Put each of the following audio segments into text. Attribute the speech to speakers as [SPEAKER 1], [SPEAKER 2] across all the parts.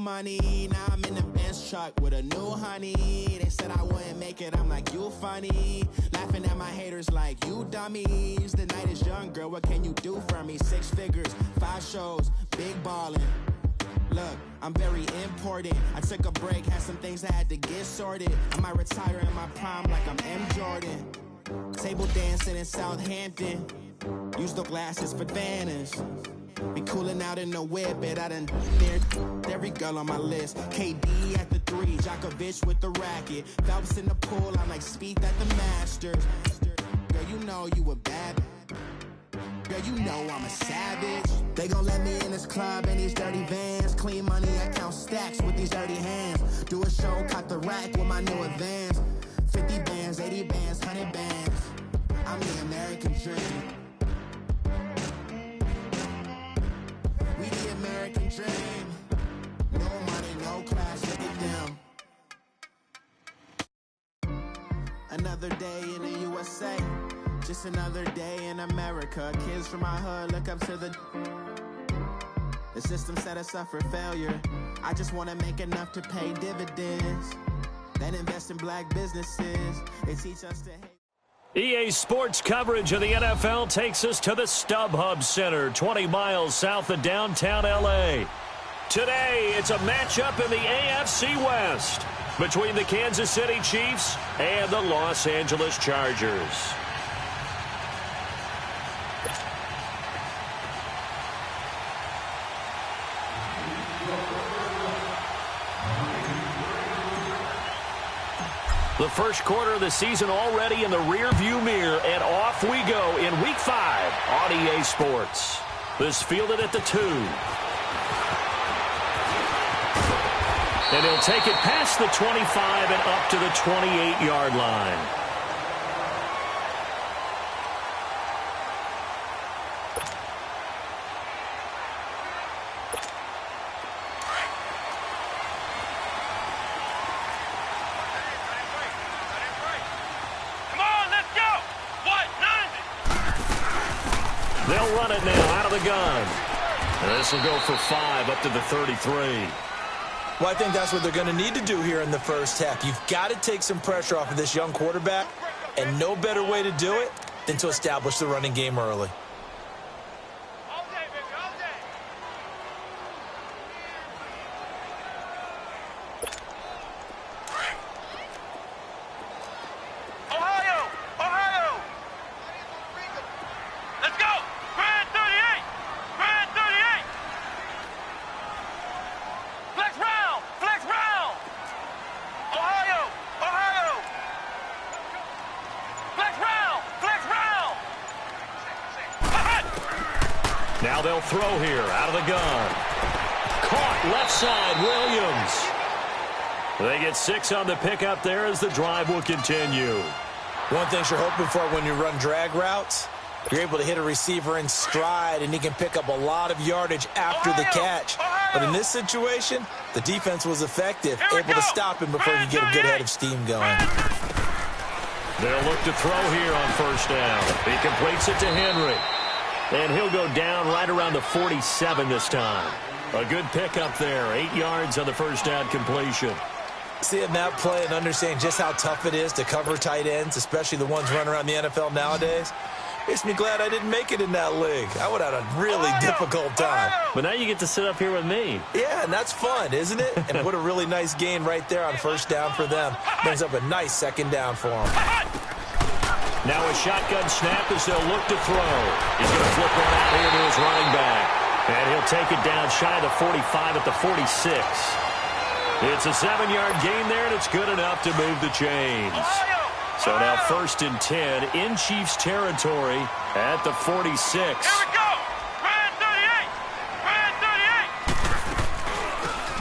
[SPEAKER 1] money. Now I'm in the Benz truck with a new honey. They said I wouldn't make it, I'm like, you funny. Laughing at my haters like, you dummies. The night is young, girl, what can you do for me? 6 figures, 5 shows, big ballin'. Look, I'm very important. I took a break, had some things I had to get sorted. I might retire in my prime like I'm M. Jordan. Table dancing in Southampton. Use the glasses for Vannas. Be cooling out in the whip, but I done dared every girl on my list. KD at the 3, Djokovic with the racket. Phelps in the pool, I'm like Spieth at the Masters. Girl, you know you a bad. Girl, you know I'm a savage. They gon' let me in this club in these dirty vans. Clean money, I count stacks with these dirty hands. Do a show, caught the rack with my new advance. 50 bands, 80 bands, 100 bands. I'm the American dream. We the American dream. No money, no class, look at them. Another day in the USA. Just another day in America. Kids from my hood look up to the system set us up for failure. I just want to make enough to pay dividends. Then invest in black businesses. They teach us to hate.
[SPEAKER 2] EA Sports coverage of the NFL takes us to the StubHub Center, 20 miles south of downtown L.A. Today, it's a matchup in the AFC West between the Kansas City Chiefs and the Los Angeles Chargers. The first quarter of the season already in the rearview mirror, and off we go in Week 5 on EA Sports. This fielded at the 2. And he'll take it past the 25 and up to the 28-yard line. They'll run it now out of the gun. And this will go for 5 up to the 33.
[SPEAKER 3] Well, I think that's what they're going to need to do here in the first half. You've got to take some pressure off of this young quarterback, and no better way to do it than to establish the running game early.
[SPEAKER 2] Now they'll throw here out of the gun. Caught left side, Williams. They get 6 on the pickup there as the drive will continue.
[SPEAKER 3] One thing you're hoping for when you run drag routes, you're able to hit a receiver in stride and he can pick up a lot of yardage after the catch. But in this situation, the defense was effective, able to stop him before he could get a good head of steam going.
[SPEAKER 2] They'll look to throw here on first down. He completes it to Henry. And he'll go down right around the 47 this time. A good pickup there. 8 yards on the first down completion.
[SPEAKER 3] Seeing that play and understanding just how tough it is to cover tight ends, especially the ones running around the NFL nowadays, makes me glad I didn't make it in that league. I would have had a really difficult time.
[SPEAKER 2] But now you get to sit up here with me.
[SPEAKER 3] Yeah, and that's fun, isn't it? And what a really nice gain right there on first down for them. Brings up a nice second down for them.
[SPEAKER 2] Now a shotgun snap as they'll look to throw. He's going to flip one out here to his running back. And he'll take it down shy of the 45 at the 46. It's a 7-yard gain there, and it's good enough to move the chains. So now 1st and 10 in Chiefs territory at the 46.
[SPEAKER 4] Here we go! Brand 38! Brand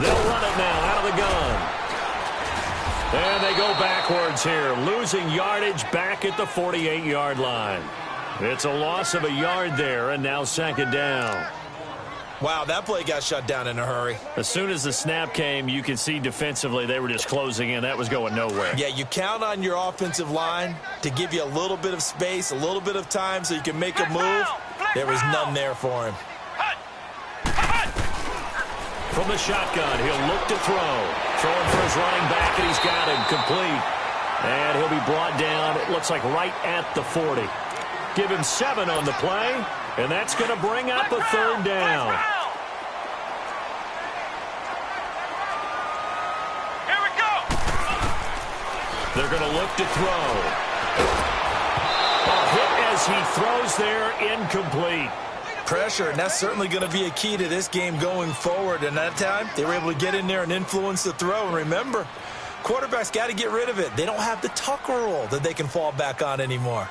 [SPEAKER 4] 38!
[SPEAKER 2] They'll run it now out of the gun. And they go backwards here, losing yardage back at the 48-yard line. It's a loss of a yard there, and now 2nd down.
[SPEAKER 3] Wow, that play got shut down in a hurry.
[SPEAKER 2] As soon as the snap came, you could see defensively they were just closing in. That was going nowhere.
[SPEAKER 3] Yeah, you count on your offensive line to give you a little bit of space, a little bit of time so you can make a move. There was none there for him.
[SPEAKER 2] from the shotgun. He'll look to throw. Throwing for his running back, and he's got him complete. And he'll be brought down, it looks like right at the 40. Give him 7 on the play, and that's going to bring up a third down.
[SPEAKER 4] Here we go.
[SPEAKER 2] They're going to look to throw. A hit as he throws there, incomplete.
[SPEAKER 3] Pressure, and that's certainly going to be a key to this game going forward. And that time, they were able to get in there and influence the throw. And remember, quarterbacks got to get rid of it. They don't have the Tucker rule that they can fall back on anymore.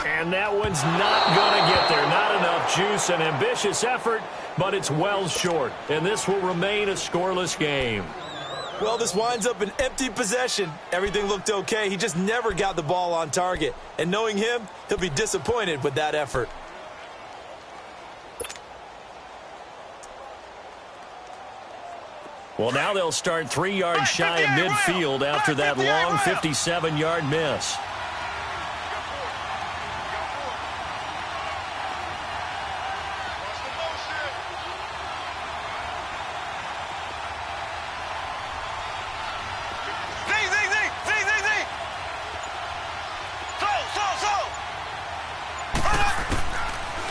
[SPEAKER 2] And that one's not going to get there. Not enough juice. An ambitious effort, but it's well short. And this will remain a scoreless game.
[SPEAKER 3] Well, this winds up an empty possession. Everything looked okay. He just never got the ball on target. And knowing him, he'll be disappointed with that effort.
[SPEAKER 2] Well, now they'll start 3 yards shy of midfield after that long 57-yard miss.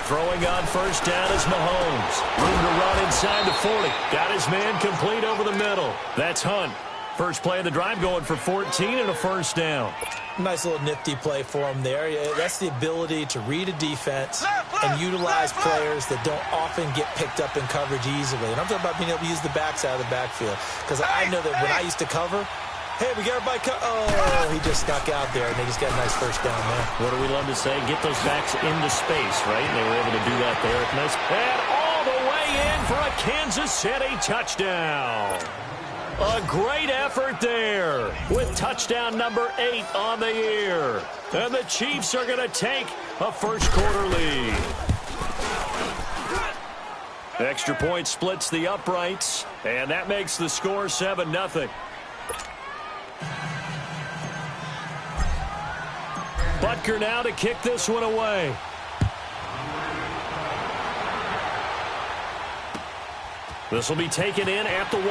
[SPEAKER 2] Throwing on first down is Mahomes. Room to run inside the 40. Got his man complete over the middle. That's Hunt. First play of the drive going for 14 and a first down.
[SPEAKER 3] Nice little nifty play for him there. That's the ability to read a defense and utilize players that don't often get picked up in coverage easily. And I'm talking about being able to use the backside of the backfield. Because I know that when I used to cover, hey, we got everybody oh, he just snuck out there, and they just got a nice first down there.
[SPEAKER 2] What do we love to say? Get those backs into space, right? And they were able to do that there. Nice. And all the way in for a Kansas City touchdown. A great effort there with touchdown number 8 on the year. And the Chiefs are going to take a first-quarter lead. Extra point splits the uprights, and that makes the score 7-0. Butker now to kick this one away. This will be taken in at the 1.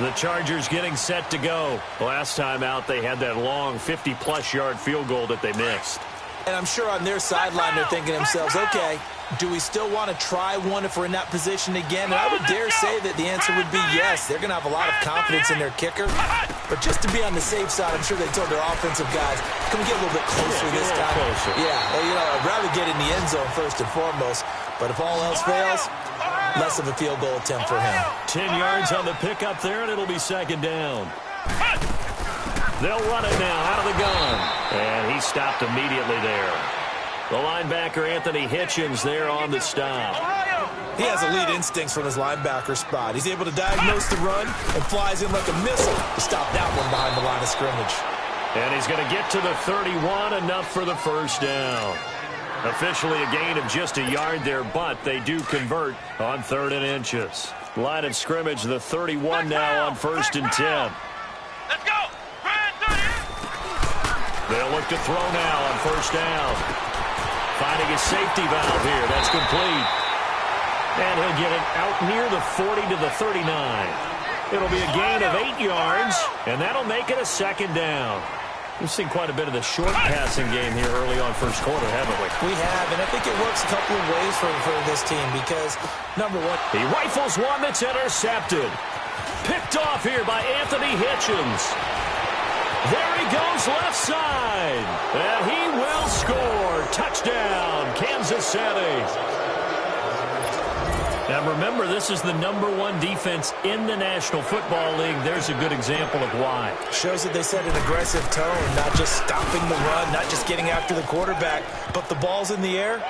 [SPEAKER 2] The Chargers getting set to go. Last time out, they had that long 50-plus yard field goal that they missed.
[SPEAKER 3] And I'm sure on their sideline they're thinking to themselves, okay, do we still want to try one if we're in that position again? And I would dare say that the answer would be yes. They're going to have a lot of confidence in their kicker. But just to be on the safe side, I'm sure they told their offensive guys, can we get a little bit closer this time?
[SPEAKER 2] Closer.
[SPEAKER 3] Yeah, well, I'd rather get in the end zone first and foremost. But if all else fails, less of a field goal attempt for him.
[SPEAKER 2] 10 yards on the pickup there, and it'll be second down. They'll run it now out of the gun. And he stopped immediately there. The linebacker, Anthony Hitchens, there on the stop.
[SPEAKER 3] He has elite instincts from his linebacker spot. He's able to diagnose the run and flies in like a missile to stop that one behind the line of scrimmage.
[SPEAKER 2] And he's going to get to the 31, enough for the first down. Officially a gain of just a yard there, but they do convert on 3rd and inches. Line of scrimmage, the 31 now on 1st and 10.
[SPEAKER 4] Let's go.
[SPEAKER 2] They'll look to throw now on 1st down. Finding a safety valve here. That's complete. And he'll get it out near the 40 to the 39. It'll be a gain of 8 yards, and that'll make it a second down. We've seen quite a bit of the short passing game here early on first quarter, haven't we?
[SPEAKER 3] We have, and I think it works a couple of ways for this team because, number one,
[SPEAKER 2] he rifles one that's intercepted. Picked off here by Anthony Hitchens. There he goes left side. And he will score. Touchdown, Kansas City. Now remember, this is the #1 defense in the National Football League. There's a good example of why.
[SPEAKER 3] Shows that they set an aggressive tone, not just stopping the run, not just getting after the quarterback, but the ball's in the air.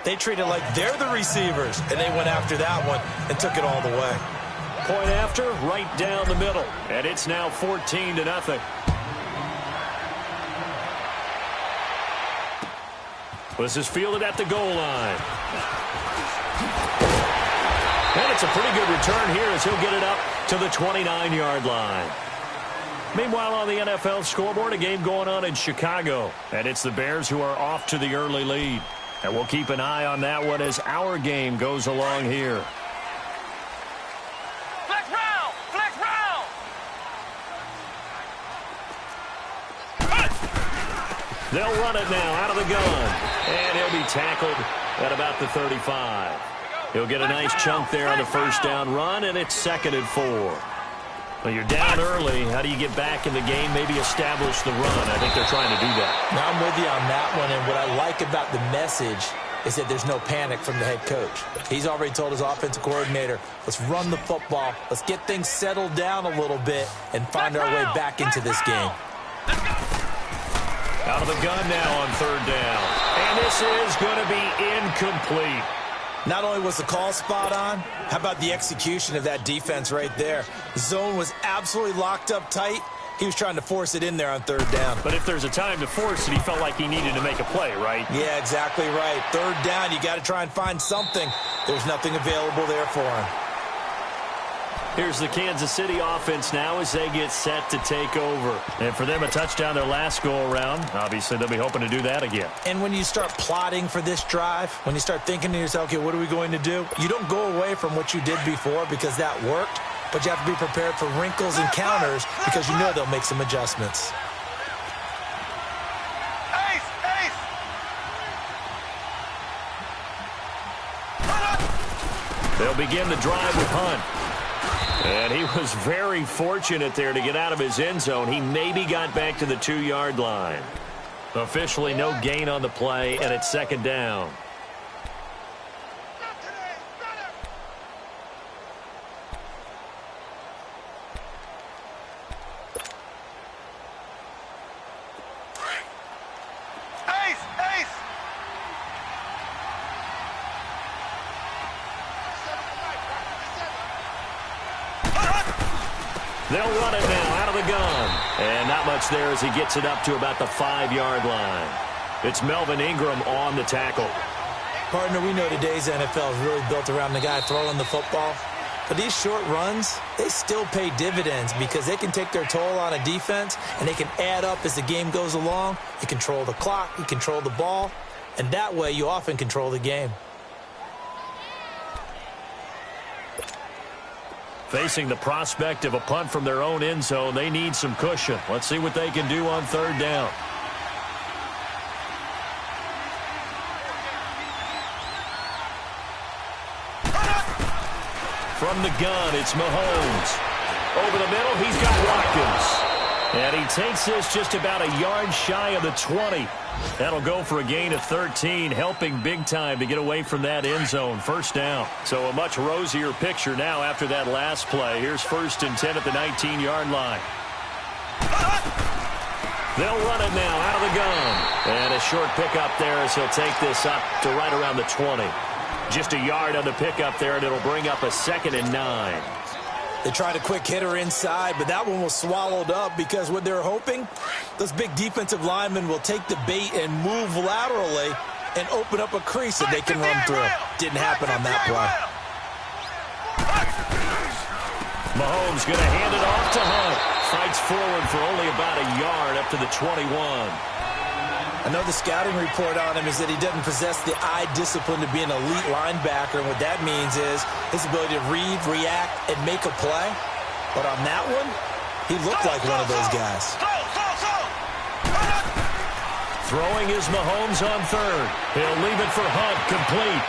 [SPEAKER 3] They treat it like they're the receivers, and they went after that one and took it all the way.
[SPEAKER 2] Point after, right down the middle. And it's now 14-0. This is fielded at the goal line. And it's a pretty good return here as he'll get it up to the 29-yard line. Meanwhile, on the NFL scoreboard, a game going on in Chicago. And it's the Bears who are off to the early lead. And we'll keep an eye on that one as our game goes along here.
[SPEAKER 4] Flex round! Flex round!
[SPEAKER 2] They'll run it now out of the gun. And he'll be tackled at about the 35. He'll get a nice chunk there on the first down run, and it's 2nd and 4. Well, you're down early. How do you get back in the game, maybe establish the run? I think they're trying to do that.
[SPEAKER 3] Now I'm with you on that one, and what I like about the message is that there's no panic from the head coach. He's already told his offensive coordinator, let's run the football, let's get things settled down a little bit, and find our way back into this game.
[SPEAKER 2] Out of the gun now on 3rd down. And this is going to be incomplete.
[SPEAKER 3] Not only was the call spot on, how about the execution of that defense right there? The zone was absolutely locked up tight. He was trying to force it in there on 3rd down.
[SPEAKER 2] But if there's a time to force it, he felt like he needed to make a play, right?
[SPEAKER 3] Yeah, exactly right. 3rd down, you got to try and find something. There's nothing available there for him.
[SPEAKER 2] Here's the Kansas City offense now as they get set to take over. And for them, a touchdown their last go-around. Obviously, they'll be hoping to do that again.
[SPEAKER 3] And when you start plotting for this drive, when you start thinking to yourself, okay, what are we going to do? You don't go away from what you did before because that worked, but you have to be prepared for wrinkles and counters because you know they'll make some adjustments.
[SPEAKER 4] Ace! Ace!
[SPEAKER 2] They'll begin the drive with Hunt. And he was very fortunate there to get out of his end zone. He maybe got back to the 2-yard line. Officially no gain on the play, and it's 2nd down. They'll run it now out of the gun. And not much there as he gets it up to about the 5-yard line. It's Melvin Ingram on the tackle.
[SPEAKER 3] Partner, we know today's NFL is really built around the guy throwing the football. But these short runs, they still pay dividends because they can take their toll on a defense and they can add up as the game goes along. You control the clock, you control the ball, and that way you often control the game.
[SPEAKER 2] Facing the prospect of a punt from their own end zone, they need some cushion. Let's see what they can do on 3rd down. From the gun, it's Mahomes. Over the middle, he's got Watkins. And he takes this just about a yard shy of the 20. That'll go for a gain of 13, helping big time to get away from that end zone. 1st down. So a much rosier picture now after that last play. Here's 1st and 10 at the 19-yard line. They'll run it now out of the gun. And a short pickup there as he'll take this up to right around the 20. Just a yard on the pickup there, and it'll bring up a 2nd and 9.
[SPEAKER 3] They tried a quick hitter inside, but that one was swallowed up because what they're hoping, those big defensive linemen will take the bait and move laterally and open up a crease that they can run through. Didn't happen on that play.
[SPEAKER 2] Mahomes going to hand it off to Hunt. Fights forward for only about a yard up to the 21.
[SPEAKER 3] I know the scouting report on him is that he doesn't possess the eye discipline to be an elite linebacker, and what that means is his ability to read, react, and make a play. But on that one, he looked like one of those guys.
[SPEAKER 2] Throwing is Mahomes on 3rd. He'll leave it for Hunt, complete.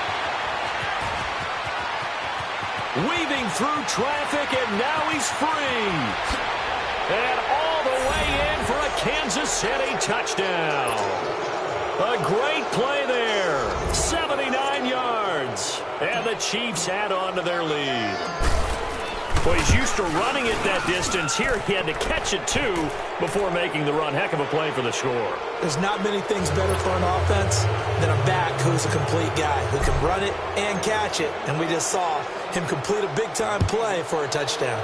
[SPEAKER 2] Weaving through traffic, and now he's free. And all the way in for a Kansas City touchdown. A great play there. 79 yards. And the Chiefs add on to their lead. Well, he's used to running it that distance. Here he had to catch it, too, before making the run. Heck of a play for the score.
[SPEAKER 3] There's not many things better for an offense than a back who's a complete guy who can run it and catch it. And we just saw him complete a big-time play for a touchdown.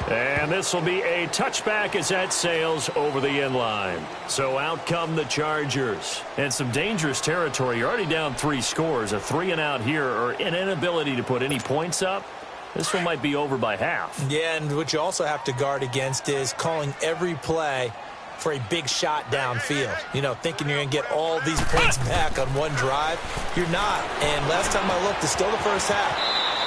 [SPEAKER 2] And this will be a touchback as that sails over the end line. So out come the Chargers. And some dangerous territory. You're already down 3 scores. A 3-and-out here or an inability to put any points up. this one might be over by half.
[SPEAKER 3] Yeah, and what you also have to guard against is calling every play for a big shot downfield. You know, thinking you're going to get all these points back on one drive. You're not. And last time I looked, it's still the first half.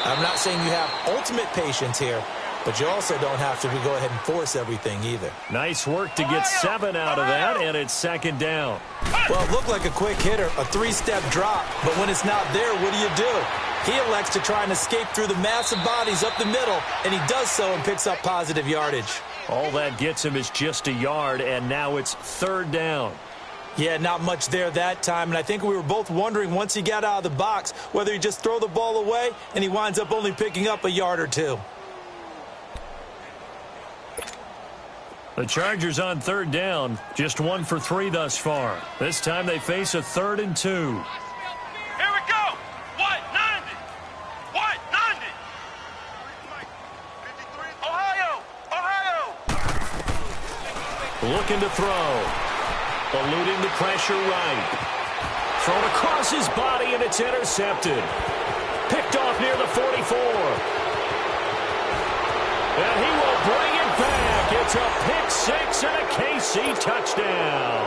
[SPEAKER 3] I'm not saying you have ultimate patience here, but you also don't have to go ahead and force everything either.
[SPEAKER 2] Nice work to get 7 out of that, and it's second down.
[SPEAKER 3] Well, it looked like a quick hitter, a 3-step drop, but when it's not there, what do? He elects to try and escape through the massive bodies up the middle, and he does so and picks up positive yardage.
[SPEAKER 2] All that gets him is just a yard, and now it's third down.
[SPEAKER 3] Yeah, not much there that time, and I think we were both wondering once he got out of the box whether he'd just throw the ball away, and he winds up only picking up a yard or two.
[SPEAKER 2] The Chargers on third down, just 1 for 3 thus far. This time they face a 3rd and 2.
[SPEAKER 4] Here we go. What? 90. What? 90. Ohio.
[SPEAKER 2] Looking to throw. Eluding the pressure right. Thrown across his body, and it's intercepted. Picked off near the 44. And he will bring it back. It's a pick-6 and a KC touchdown.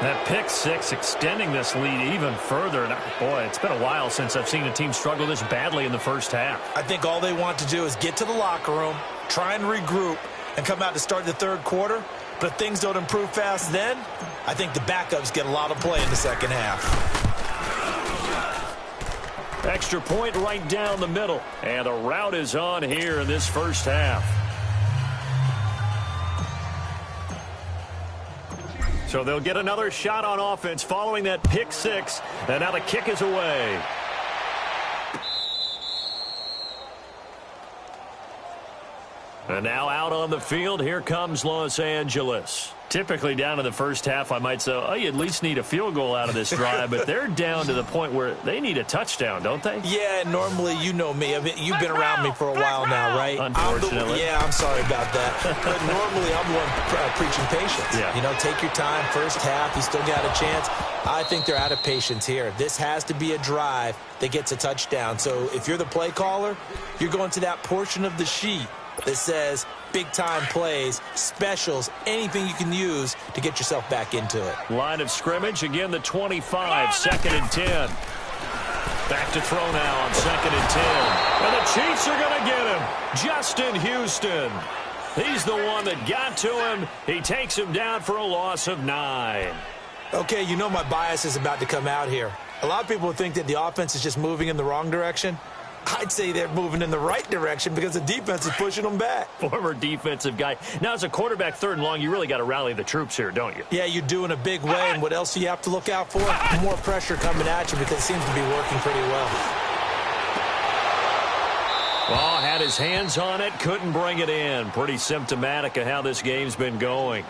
[SPEAKER 2] That pick-6 extending this lead even further. And boy, it's been a while since I've seen a team struggle this badly in the first half.
[SPEAKER 3] I think all they want to do is get to the locker room, try and regroup, and come out to start the third quarter. But if things don't improve fast then, I think the backups get a lot of play in the second half.
[SPEAKER 2] Extra point right down the middle. And the route is on here in this first half. So they'll get another shot on offense following that pick-6. And now the kick is away. And now out on the field, here comes Los Angeles. Typically down in the first half, I might say, oh, you at least need a field goal out of this drive. But they're down to the point where they need a touchdown, don't they?
[SPEAKER 3] Yeah, normally, you know me. I mean, you've been around me for a while now, right?
[SPEAKER 2] Unfortunately.
[SPEAKER 3] I'm sorry about that. But normally, I'm the one preaching patience.
[SPEAKER 2] Yeah.
[SPEAKER 3] You know, take your time. First half, you still got a chance. I think they're out of patience here. This has to be a drive that gets a touchdown. So if you're the play caller, you're going to that portion of the sheet that says big-time plays, specials, anything you can use to get yourself back into it.
[SPEAKER 2] Line of scrimmage, again the 25, 2nd and 10. Back to throw now on 2nd and 10. And the Chiefs are going to get him. Justin Houston. He's the one that got to him. He takes him down for a loss of 9.
[SPEAKER 3] Okay, you know my bias is about to come out here. A lot of people think that the offense is just moving in the wrong direction. I'd say they're moving in the right direction because the defense is pushing them back.
[SPEAKER 2] Former defensive guy. Now, as a quarterback, 3rd and long, you really got to rally the troops here, don't you?
[SPEAKER 3] Yeah, you do in a big way. And what else do you have to look out for? More pressure coming at you because it seems to be working pretty well.
[SPEAKER 2] Oh, had his hands on it, couldn't bring it in. Pretty symptomatic of how this game's been going.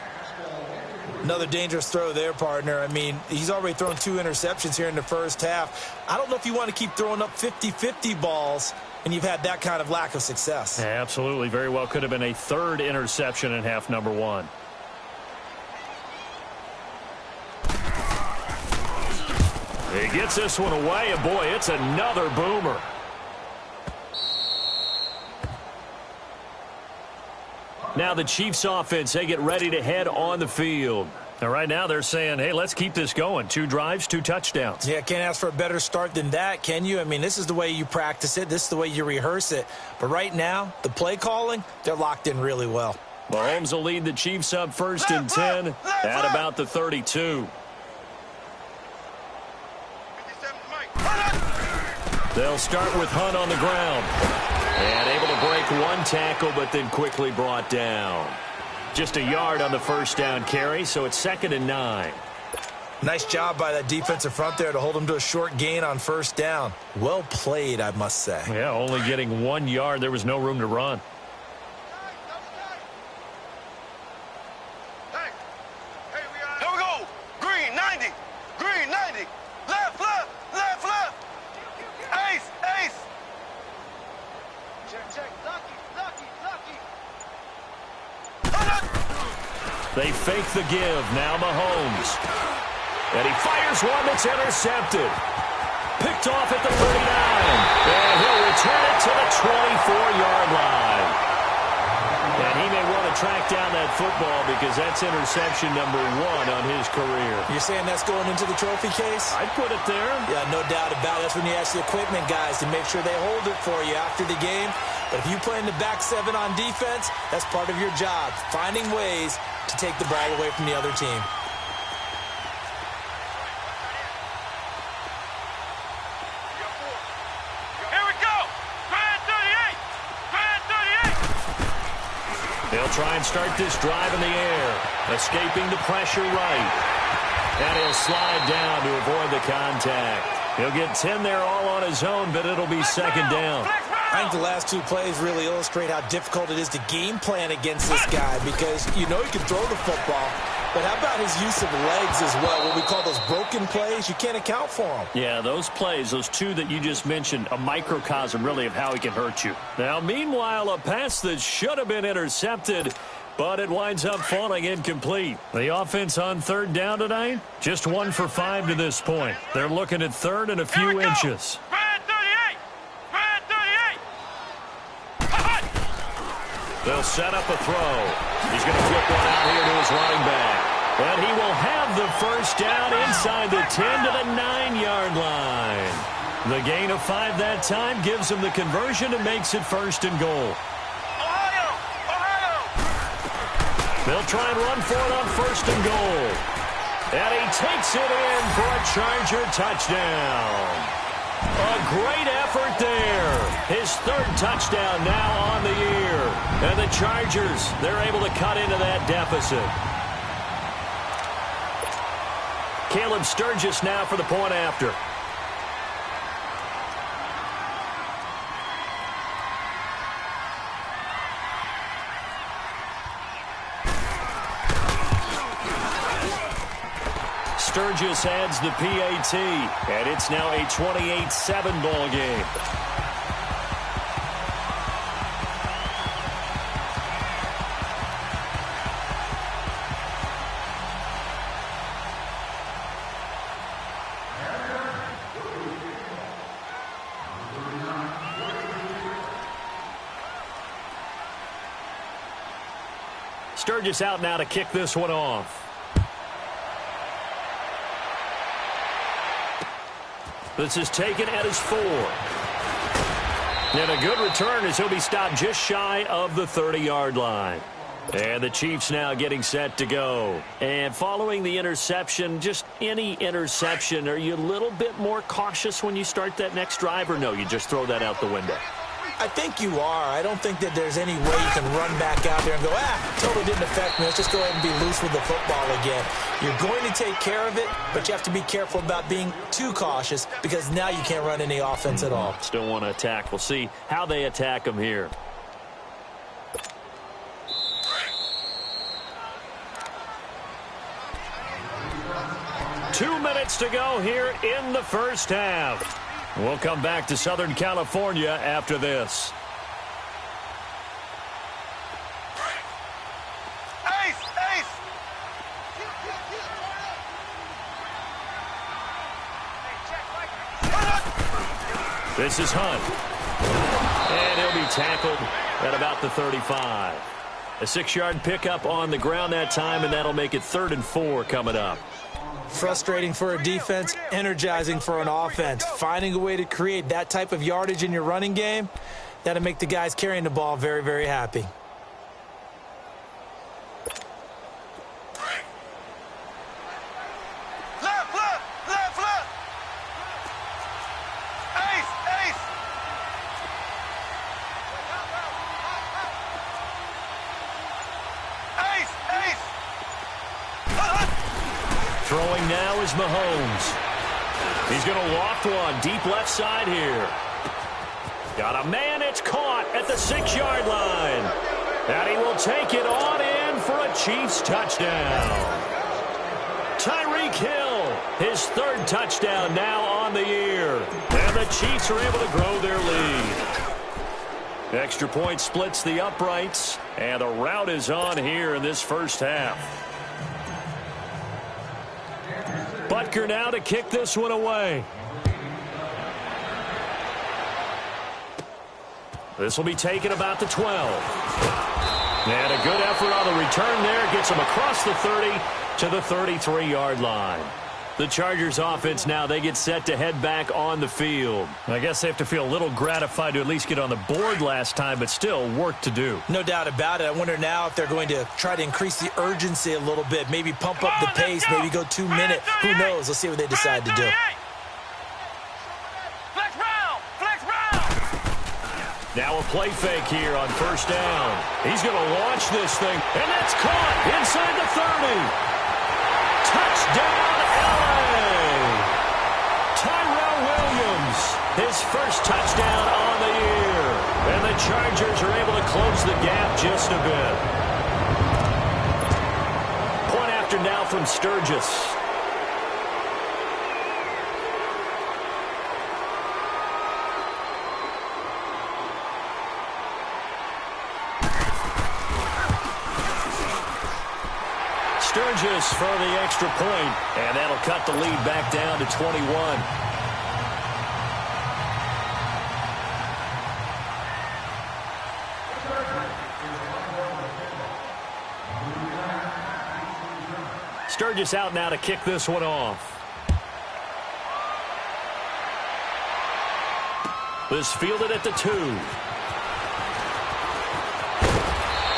[SPEAKER 3] Another dangerous throw there, partner. I mean, he's already thrown 2 interceptions here in the first half. I don't know if you want to keep throwing up 50-50 balls, and you've had that kind of lack of success.
[SPEAKER 2] Yeah, absolutely. Very well could have been a 3rd interception in half number 1. He gets this one away, and boy, it's another boomer. Now the Chiefs offense, they get ready to head on the field. And right now they're saying, hey, let's keep this going. 2 drives, 2 touchdowns.
[SPEAKER 3] Yeah, can't ask for a better start than that, can you? I mean, this is the way you practice it. This is the way you rehearse it. But right now, the play calling, they're locked in really well.
[SPEAKER 2] Mahomes will lead the Chiefs up 1st and 10 at about the 32. They'll start with Hunt on the ground. And able to break 1 tackle, but then quickly brought down. Just a yard on the first down carry, so it's 2nd and 9.
[SPEAKER 3] Nice job by that defensive front there to hold him to a short gain on first down. Well played, I must say.
[SPEAKER 2] Yeah, only getting 1 yard. There was no room to run.
[SPEAKER 4] Here we go. Green 90. Green 90. Left, left, left, left. Ace, ace. Check. Lucky.
[SPEAKER 2] They fake the give. Now Mahomes. And he fires one that's intercepted. Picked off at the 39. And he'll return it to the 24-yard line. And he may want to track down that football because that's interception number 1 on his career.
[SPEAKER 3] You're saying that's going into the trophy case?
[SPEAKER 2] I'd put it there.
[SPEAKER 3] Yeah, no doubt about it. That's when you ask the equipment guys to make sure they hold it for you after the game. But if you play in the back 7 on defense, that's part of your job, finding ways to take the ball away from the other team.
[SPEAKER 2] They'll try and start this drive in the air, escaping the pressure right. And he'll slide down to avoid the contact. He'll get 10 there all on his own, but it'll be second down.
[SPEAKER 3] I think the last 2 plays really illustrate how difficult it is to game plan against this guy because you know he can throw the football, but how about his use of legs as well? What we call those broken plays, you can't account for them.
[SPEAKER 2] Yeah, those plays, those 2 that you just mentioned, a microcosm really of how he can hurt you. Now, meanwhile, a pass that should have been intercepted, but it winds up falling incomplete. The offense on third down tonight, just 1 for 5 to this point. They're looking at third and a few inches. They'll set up a throw. He's going to flip one out here to his running back. And he will have the first down inside the 10 to the 9-yard line. The gain of 5 that time gives him the conversion and makes it first and goal. They'll try and run for it on first and goal. And he takes it in for a Charger touchdown. A great effort there. His 3rd touchdown now on the year. And the Chargers, they're able to cut into that deficit. Caleb Sturgis now for the point after. Sturgis adds the PAT, and it's now a 28-7 ball game. Sturgis out now to kick this one off. This is taken at his 4. And a good return as he'll be stopped just shy of the 30-yard line. And the Chiefs now getting set to go. And following the interception, just any interception, are you a little bit more cautious when you start that next drive, or no, you just throw that out the window?
[SPEAKER 3] I think you are. I don't think that there's any way you can run back out there and go, totally didn't affect me. Let's just go ahead and be loose with the football again. You're going to take care of it, but you have to be careful about being too cautious because now you can't run any offense at all.
[SPEAKER 2] Still want to attack. We'll see how they attack him here. Two minutes to go here in the first half. We'll come back to Southern California after this.
[SPEAKER 4] Ace!
[SPEAKER 2] This is Hunt. And he'll be tackled at about the 35. A 6-yard pickup on the ground that time, and that'll make it 3rd and 4 coming up.
[SPEAKER 3] Frustrating for a defense, energizing for an offense. Finding a way to create that type of yardage in your running game, that'll make the guys carrying the ball very, very happy.
[SPEAKER 4] Left. Ace.
[SPEAKER 2] Throwing now is Mahomes. He's going to loft one deep left side here. Got a man, it's caught at the 6-yard line. And he will take it on in for a Chiefs touchdown. Tyreek Hill, his 3rd touchdown now on the year. And the Chiefs are able to grow their lead. Extra point splits the uprights, and the route is on here in this first half. Butker now to kick this one away. This will be taken about the 12. And a good effort on the return there. Gets him across the 30 to the 33-yard line. The Chargers offense now, they get set to head back on the field. I guess they have to feel a little gratified to at least get on the board last time, but still work to do.
[SPEAKER 3] No doubt about it. I wonder now if they're going to try to increase the urgency a little bit, maybe pump up the pace, maybe go 2 minute. Who knows? Let's see what they decide to do.
[SPEAKER 2] Now a play fake here on first down. He's going to launch this thing, and that's caught inside the 30. Touchdown, LA! Tyrell Williams, his first touchdown on the year. And the Chargers are able to close the gap just a bit. Point after now from Sturgis. Sturgis for the extra point, and that'll cut the lead back down to 21. Sturgis out now to kick this one off. This fielded at the 2.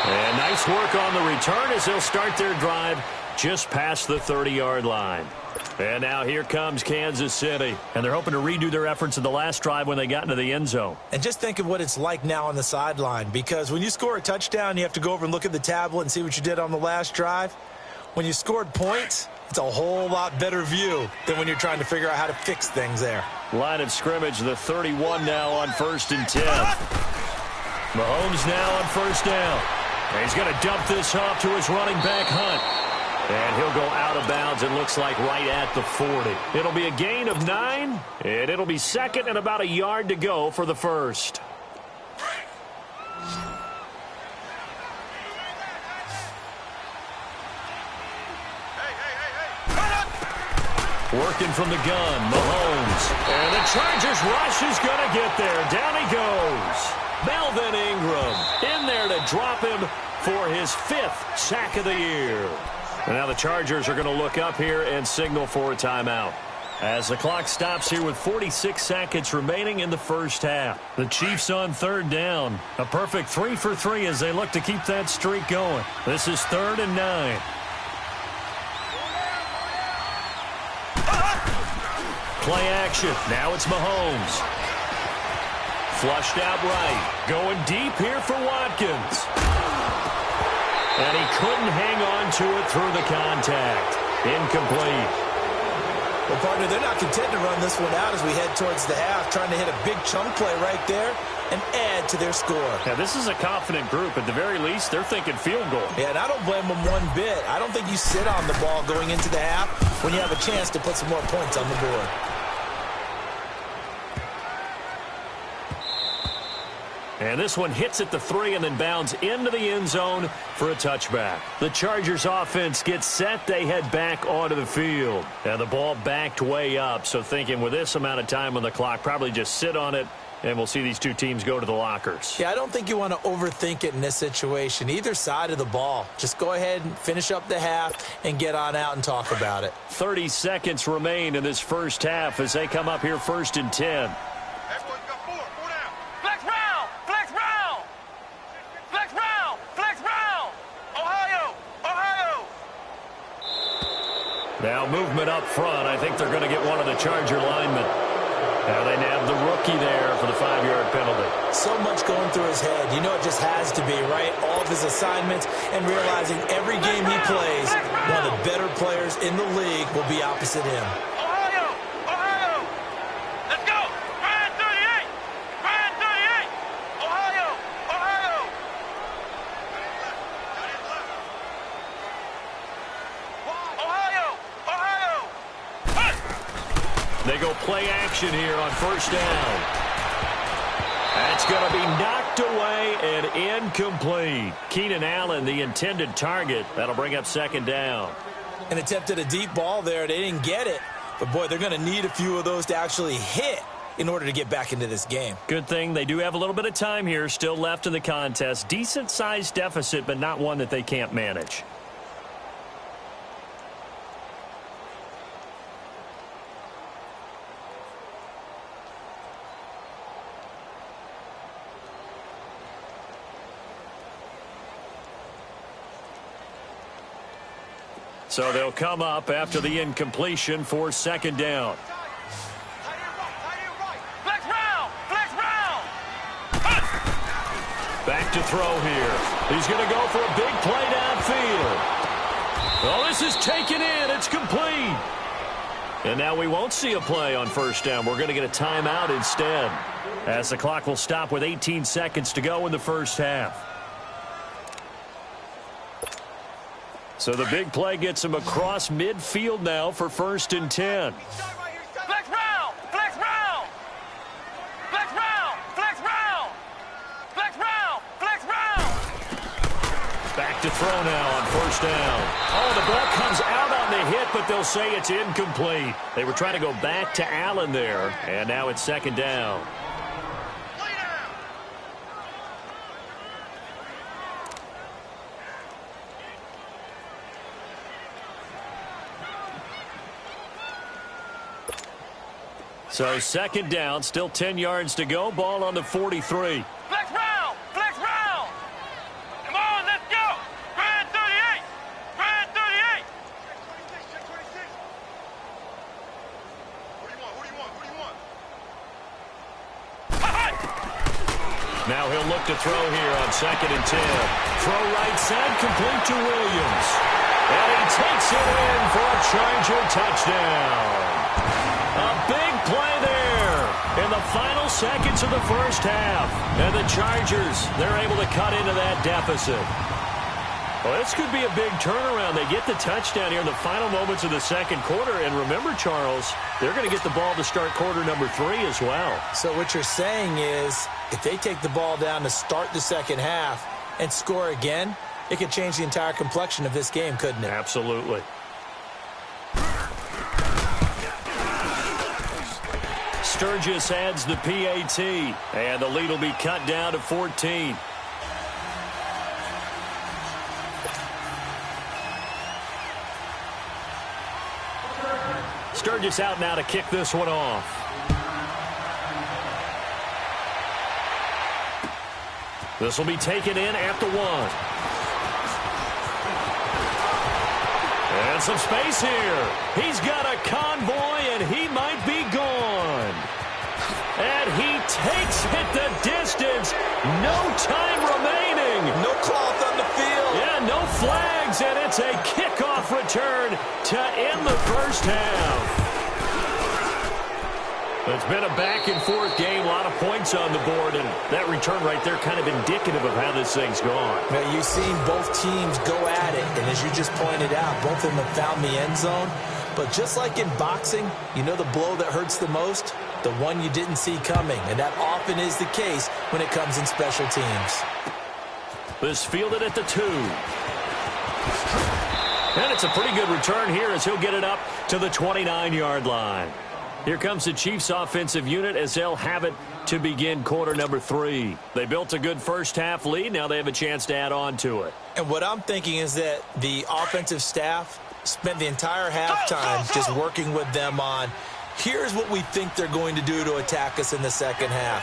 [SPEAKER 2] And nice work on the return as they'll start their drive just past the 30-yard line. And now here comes Kansas City. And they're hoping to redo their efforts in the last drive when they got into the end zone.
[SPEAKER 3] And just think of what it's like now on the sideline, because when you score a touchdown, you have to go over and look at the tablet and see what you did on the last drive. When you scored points, it's a whole lot better view than when you're trying to figure out how to fix things there.
[SPEAKER 2] Line of scrimmage, the 31 now on 1st and 10. Mahomes now on first down. And he's going to dump this off to his running back, Hunt. And he'll go out of bounds, it looks like, right at the 40. It'll be a gain of 9, and it'll be second and about a yard to go for the first. Working from the gun, Mahomes. And the Chargers rush is going to get there. Down he goes. Melvin Ingram in there to drop him for his 5th sack of the year. And now the Chargers are going to look up here and signal for a timeout. As the clock stops here with 46 seconds remaining in the first half. The Chiefs on 3rd down. A perfect 3 for 3 as they look to keep that streak going. This is 3rd and 9. Play action. Now it's Mahomes. Flushed out right. Going deep here for Watkins. And he couldn't hang on to it through the contact. Incomplete.
[SPEAKER 3] Well, partner, they're not content to run this one out as we head towards the half, trying to hit a big chunk play right there and add to their score.
[SPEAKER 2] Now, this is a confident group. At the very least, they're thinking field goal.
[SPEAKER 3] Yeah, and I don't blame them one bit. I don't think you sit on the ball going into the half when you have a chance to put some more points on the board.
[SPEAKER 2] And this one hits at the 3 and then bounds into the end zone for a touchback. The Chargers offense gets set. They head back onto the field. And the ball backed way up. So thinking with this amount of time on the clock, probably just sit on it, and we'll see these two teams go to the lockers.
[SPEAKER 3] Yeah, I don't think you want to overthink it in this situation. Either side of the ball. Just go ahead and finish up the half and get on out and talk about it.
[SPEAKER 2] 30 seconds remain in this first half as they come up here 1st and 10. Now movement up front. I think they're going to get one of the Charger linemen. Now they nab the rookie there for the 5-yard penalty.
[SPEAKER 3] So much going through his head. You know it just has to be, right? All of his assignments and realizing every game he plays, one of the better players in the league will be opposite him.
[SPEAKER 2] They go play action here on first down. That's going to be knocked away and incomplete. Keenan Allen, the intended target. That'll bring up 2nd down.
[SPEAKER 3] An attempt at a deep ball there. They didn't get it. But, boy, they're going to need a few of those to actually hit in order to get back into this game.
[SPEAKER 2] Good thing they do have a little bit of time here still left in the contest. Decent-sized deficit, but not one that they can't manage. So they'll come up after the incompletion for second down.
[SPEAKER 4] Flex round! Flex round!
[SPEAKER 2] Back to throw here. He's going to go for a big play downfield. Oh, this is taken in. It's complete. And now we won't see a play on first down. We're going to get a timeout instead, as the clock will stop with 18 seconds to go in the first half. So the big play gets him across midfield now for 1st and 10.
[SPEAKER 4] Flex round! Flex round! Flex round! Flex round! Flex round! Flex round!
[SPEAKER 2] Back to throw now on first down. Oh, the ball comes out on the hit, but they'll say it's incomplete. They were trying to go back to Allen there, and now it's second down. So second down, still 10 yards to go. Ball on the 43.
[SPEAKER 4] Flex round! Flex round! Come on, let's go! Grand 38! Grand 38! What do you want? What do you want?
[SPEAKER 2] Now he'll look to throw here on 2nd and 10. Throw right side, complete to Williams. And he takes it in for a Charger touchdown. A big play there in the final seconds of the first half. And the Chargers, they're able to cut into that deficit. Well, this could be a big turnaround. They get the touchdown here in the final moments of the second quarter. And remember, Charles, they're going to get the ball to start quarter number 3 as well.
[SPEAKER 3] So what you're saying is, if they take the ball down to start the second half and score again, it could change the entire complexion of this game, couldn't it?
[SPEAKER 2] Absolutely. Sturgis adds the PAT, and the lead will be cut down to 14. Sturgis out now to kick this one off. This will be taken in at the 1. And some space here. He's got a convoy, and he might be gone. And he takes it the distance. No time remaining.
[SPEAKER 3] No cloth on the field.
[SPEAKER 2] Yeah, no flags, and it's a kickoff return to end the first half. It's been a back-and-forth game, a lot of points on the board, and that return right there kind of indicative of how this thing's gone.
[SPEAKER 3] Now, you've seen both teams go at it, and as you just pointed out, both of them have found the end zone. But just like in boxing, you know the blow that hurts the most? The one you didn't see coming, and that often is the case when it comes in special teams.
[SPEAKER 2] This fielded at the 2. And it's a pretty good return here as he'll get it up to the 29-yard line. Here comes the Chiefs' offensive unit as they'll have it to begin quarter number 3. They built a good first-half lead. Now they have a chance to add on to it.
[SPEAKER 3] And what I'm thinking is that the offensive staff spent the entire halftime just working with them on, here's what we think they're going to do to attack us in the second half.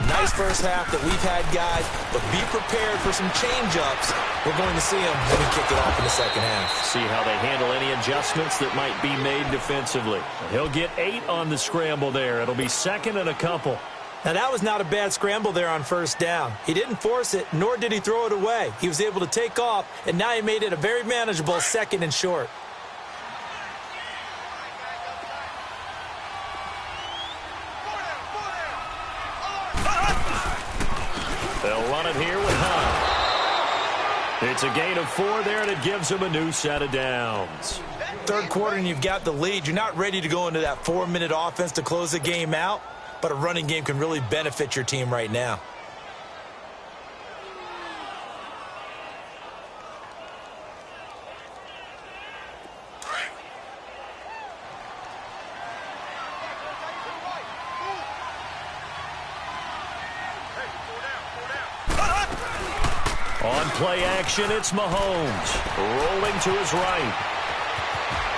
[SPEAKER 3] Nice first half that we've had, guys, but be prepared for some change-ups. We're going to see them when we kick it off in the second half.
[SPEAKER 2] See how they handle any adjustments that might be made defensively. He'll get 8 on the scramble there. It'll be 2nd and a couple.
[SPEAKER 3] Now, that was not a bad scramble there on first down. He didn't force it, nor did he throw it away. He was able to take off, and now he made it a very manageable 2nd and short.
[SPEAKER 2] They'll run it here with Hunt. It's a gain of 4 there, and it gives them a new set of downs.
[SPEAKER 3] Third quarter, and you've got the lead. You're not ready to go into that 4-minute offense to close the game out, but a running game can really benefit your team right now.
[SPEAKER 2] On play action, it's Mahomes. Rolling to his right.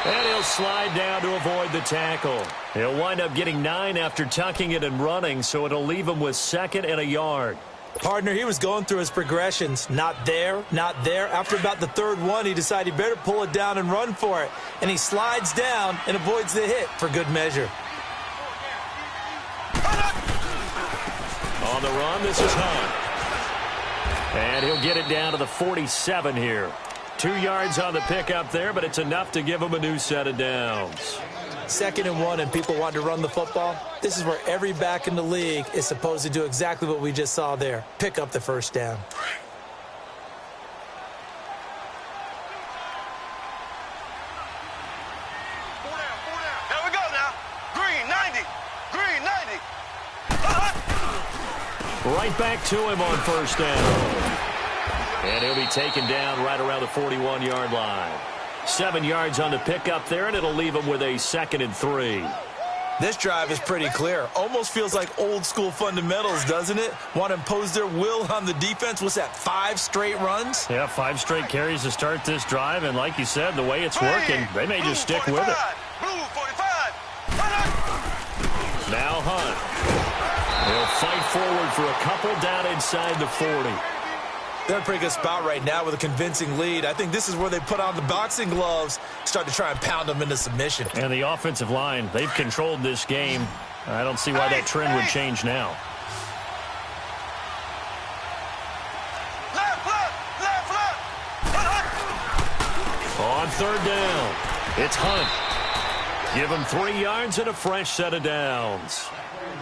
[SPEAKER 2] And he'll slide down to avoid the tackle. He'll wind up getting 9 after tucking it and running, so it'll leave him with 2nd and a yard.
[SPEAKER 3] Partner, he was going through his progressions. Not there, not there. After about the 3rd one, he decided he better pull it down and run for it. And he slides down and avoids the hit for good measure.
[SPEAKER 2] On the run, this is Hunt. And he'll get it down to the 47 here. 2 yards on the pickup there, but it's enough to give him a new set of downs.
[SPEAKER 3] 2nd and 1 and people want to run the football. This is where every back in the league is supposed to do exactly what we just saw there. Pick up the 1st down.
[SPEAKER 4] There we go now. Green 90. Green 90.
[SPEAKER 2] Right back to him on 1st down. And he'll be taken down right around the 41-yard line. 7 yards on the pickup there, and it'll leave him with a 2nd and 3.
[SPEAKER 3] This drive is pretty clear. Almost feels like old-school fundamentals, doesn't it? Want to impose their will on the defense. What's that, 5 straight runs?
[SPEAKER 2] Yeah, 5 straight carries to start this drive, and like you said, the way it's working, they may just stick with it.
[SPEAKER 4] Blue 45.
[SPEAKER 2] Now Hunt. He'll fight forward for a couple down inside the 40.
[SPEAKER 3] They're in a pretty good spot right now with a convincing lead. I think this is where they put on the boxing gloves, start to try and pound them into submission.
[SPEAKER 2] And the offensive line, they've controlled this game. I don't see why that trend would change now. On 3rd down, it's Hunt. Give him 3 yards and a fresh set of downs.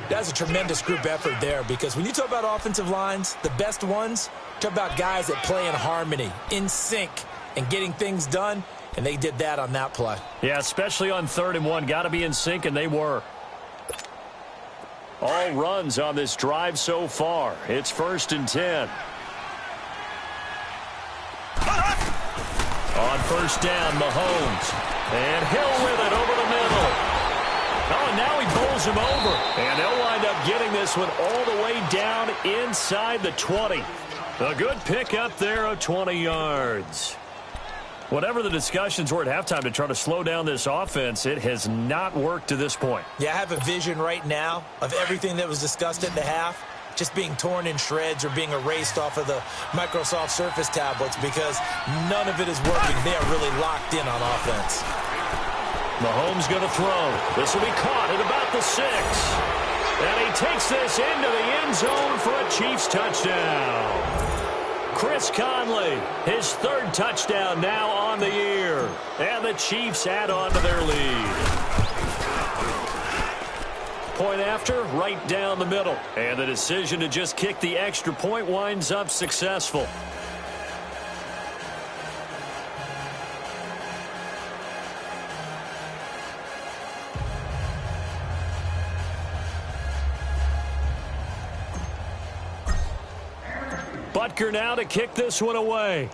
[SPEAKER 3] That's a tremendous group effort there, because when you talk about offensive lines, the best ones, talk about guys that play in harmony, in sync, and getting things done, and they did that on that play.
[SPEAKER 2] Yeah, especially on 3rd and 1. Got to be in sync, and they were. All runs on this drive so far. It's 1st and 10. On 1st down, Mahomes. And Hill with it over the middle. Oh, and now he bowls him over. And they'll wind up getting this one all the way down inside the 20. A good pickup there of 20 yards. Whatever the discussions were at halftime to try to slow down this offense, it has not worked to this point.
[SPEAKER 3] Yeah, I have a vision right now of everything that was discussed at the half just being torn in shreds or being erased off of the Microsoft Surface tablets, because none of it is working. They are really locked in on offense.
[SPEAKER 2] Mahomes going to throw. This will be caught at about the 6. And he takes this into the end zone for a Chiefs touchdown. Chris Conley, his 3rd touchdown now on the year. And the Chiefs add on to their lead. Point after, right down the middle. And the decision to just kick the extra point winds up successful. Butker now to kick this one away.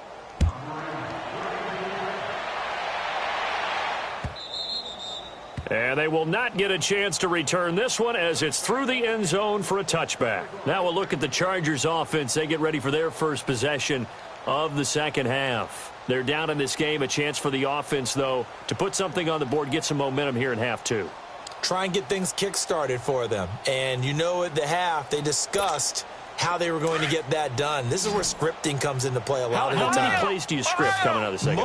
[SPEAKER 2] And they will not get a chance to return this one as it's through the end zone for a touchback. Now we'll look at the Chargers offense. They get ready for their first possession of the 2nd half. They're down in this game. A chance for the offense, though, to put something on the board, get some momentum here in half 2.
[SPEAKER 3] Try and get things kick-started for them. And you know at the half, they discussed how they were going to get that done. This is where scripting comes into play a lot of the time.
[SPEAKER 2] How many plays do you script coming out of the second?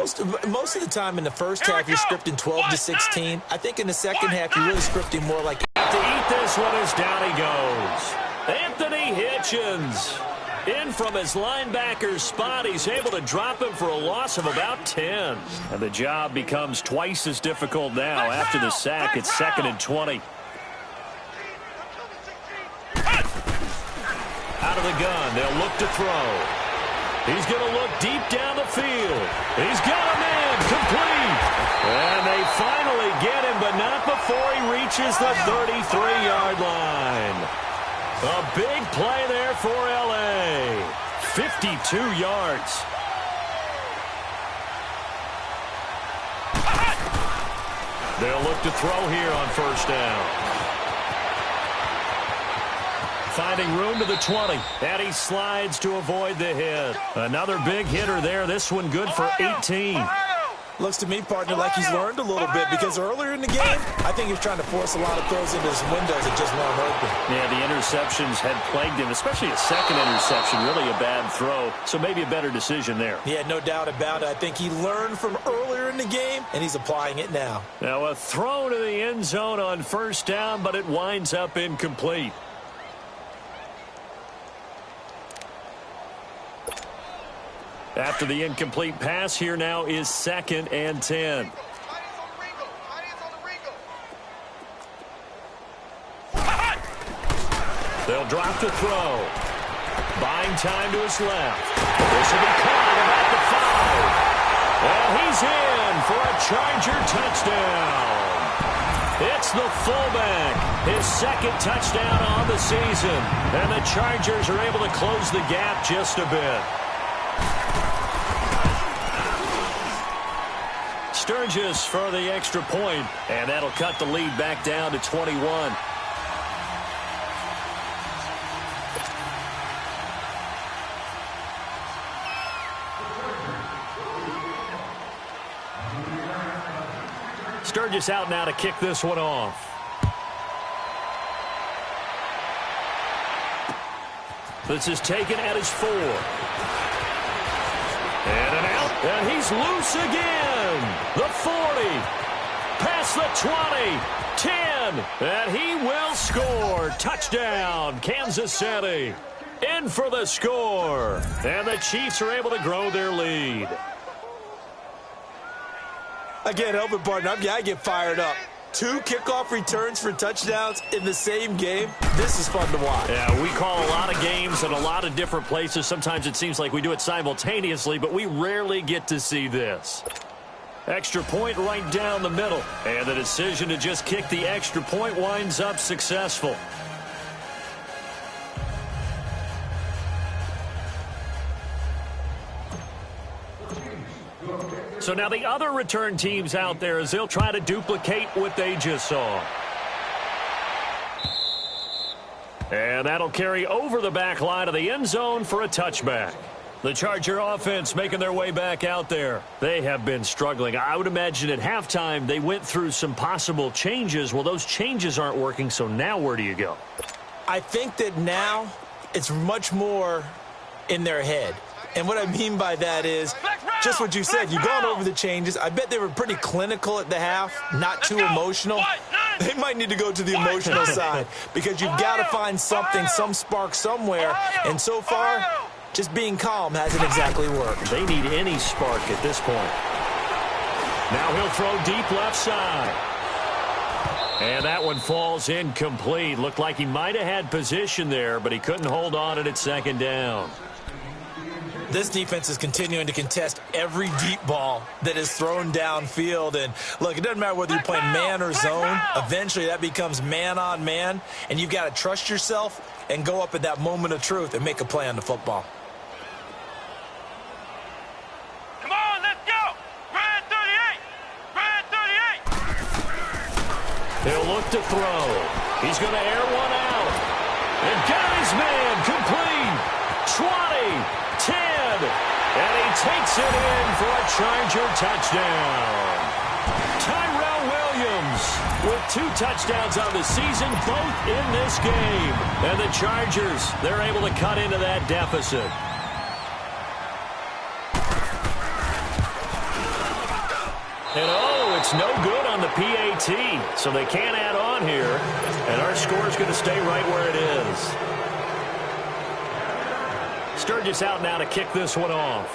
[SPEAKER 3] Most of the time in the first half, you're scripting 12 to 16. I think in the second half, you're really scripting more like...
[SPEAKER 2] To eat this one as down he goes. Anthony Hitchens. In from his linebacker spot, he's able to drop him for a loss of about 10. And the job becomes twice as difficult now after the sack. It's 2nd and 20. Out of the gun, they'll look to throw. He's going to look deep down the field. He's got a man, complete. And they finally get him, but not before he reaches the 33-yard line. A big play there for L.A. 52 yards. They'll look to throw here on 1st down. finding room to the 20. And he slides to avoid the hit. Another big hitter there. This one good for 18.
[SPEAKER 3] Looks to me, partner, like he's learned a little bit because earlier in the game, I think he was trying to force a lot of throws into his windows that just weren't open.
[SPEAKER 2] Yeah, the interceptions had plagued him, especially a second interception. Really a bad throw, so maybe a better decision there.
[SPEAKER 3] Yeah, no doubt about it. I think he learned from earlier in the game, and he's applying it now.
[SPEAKER 2] Now a throw to the end zone on first down, but it winds up incomplete. After the incomplete pass, here now is 2nd and 10. They'll drop the throw. Buying time to his left. This will be caught about the 5. And he's in for a Charger touchdown. It's the fullback, his 2nd touchdown on the season. And the Chargers are able to close the gap just a bit. Sturgis for the extra point, and that'll cut the lead back down to 21. Sturgis out now to kick this one off. This is taken at his 4. And an out, and he's loose again. The 40, past the 20, 10, and he will score. Touchdown, Kansas City. In for the score. And the Chiefs are able to grow their lead.
[SPEAKER 3] I can't help it, partner. I get fired up. 2 kickoff returns for touchdowns in the same game. This is fun to watch.
[SPEAKER 2] Yeah, we call a lot of games in a lot of different places. Sometimes it seems like we do it simultaneously, but we rarely get to see this. Extra point right down the middle. And the decision to just kick the extra point winds up successful. So now the other return teams out there as they'll try to duplicate what they just saw. And that'll carry over the back line of the end zone for a touchback. The Charger offense making their way back out there. They have been struggling. I would imagine at halftime they went through some possible changes. Well, those changes aren't working, so now where do you go?
[SPEAKER 3] I think that now it's much more in their head. And what I mean by that is just what you said. You've gone over the changes. I bet they were pretty clinical at the half, not too emotional. They might need to go to the emotional side because you've got to find something, some spark somewhere. And so far, just being calm hasn't exactly worked.
[SPEAKER 2] They need any spark at this point. Now he'll throw deep left side. And that one falls incomplete. Looked like he might have had position there, but he couldn't hold on at 2nd down.
[SPEAKER 3] This defense is continuing to contest every deep ball that is thrown downfield. And, look, it doesn't matter whether you're playing man or zone. Eventually that becomes man on man, and you've got to trust yourself and go up at that moment of truth and make a play on the football.
[SPEAKER 4] Come on, let's go! Grand 38! Grand 38!
[SPEAKER 2] He'll look to throw. He's going to air one out. And got his man complete. 20. 10, and he takes it in for a Charger touchdown. Tyrell Williams with 2 touchdowns on the season, both in this game. And the Chargers, they're able to cut into that deficit. And it's no good on the PAT, so they can't add on here. And our score is going to stay right where it is. Sturgis out now to kick this one off.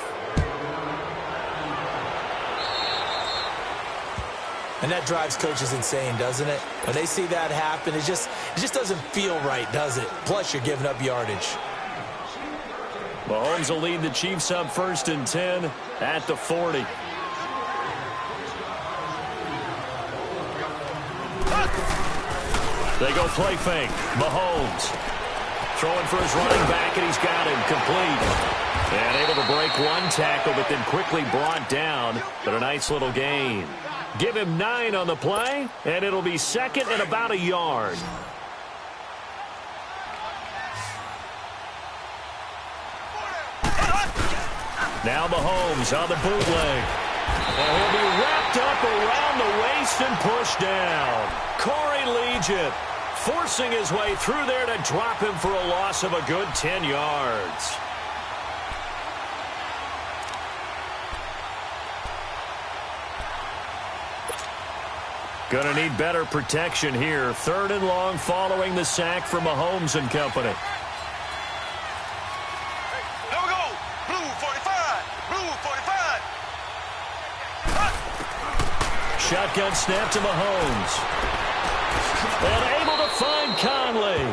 [SPEAKER 3] And that drives coaches insane, doesn't it? When they see that happen, it just doesn't feel right, does it? Plus, you're giving up yardage.
[SPEAKER 2] Mahomes will lead the Chiefs up 1st and 10 at the 40. They go play fake. Mahomes throwing for his running back, and he's got him complete. And able to break one tackle, but then quickly brought down. But a nice little gain. Give him 9 on the play, and it'll be 2nd and about a yard. Now Mahomes on the bootleg. And he'll be wrapped up around the waist and pushed down. Corey Legent forcing his way through there to drop him for a loss of a good 10 yards. Going to need better protection here. 3rd and long following the sack from Mahomes and company.
[SPEAKER 4] There we go. Blue 45. Blue 45.
[SPEAKER 2] Shotgun snap to Mahomes. And able to find Conley.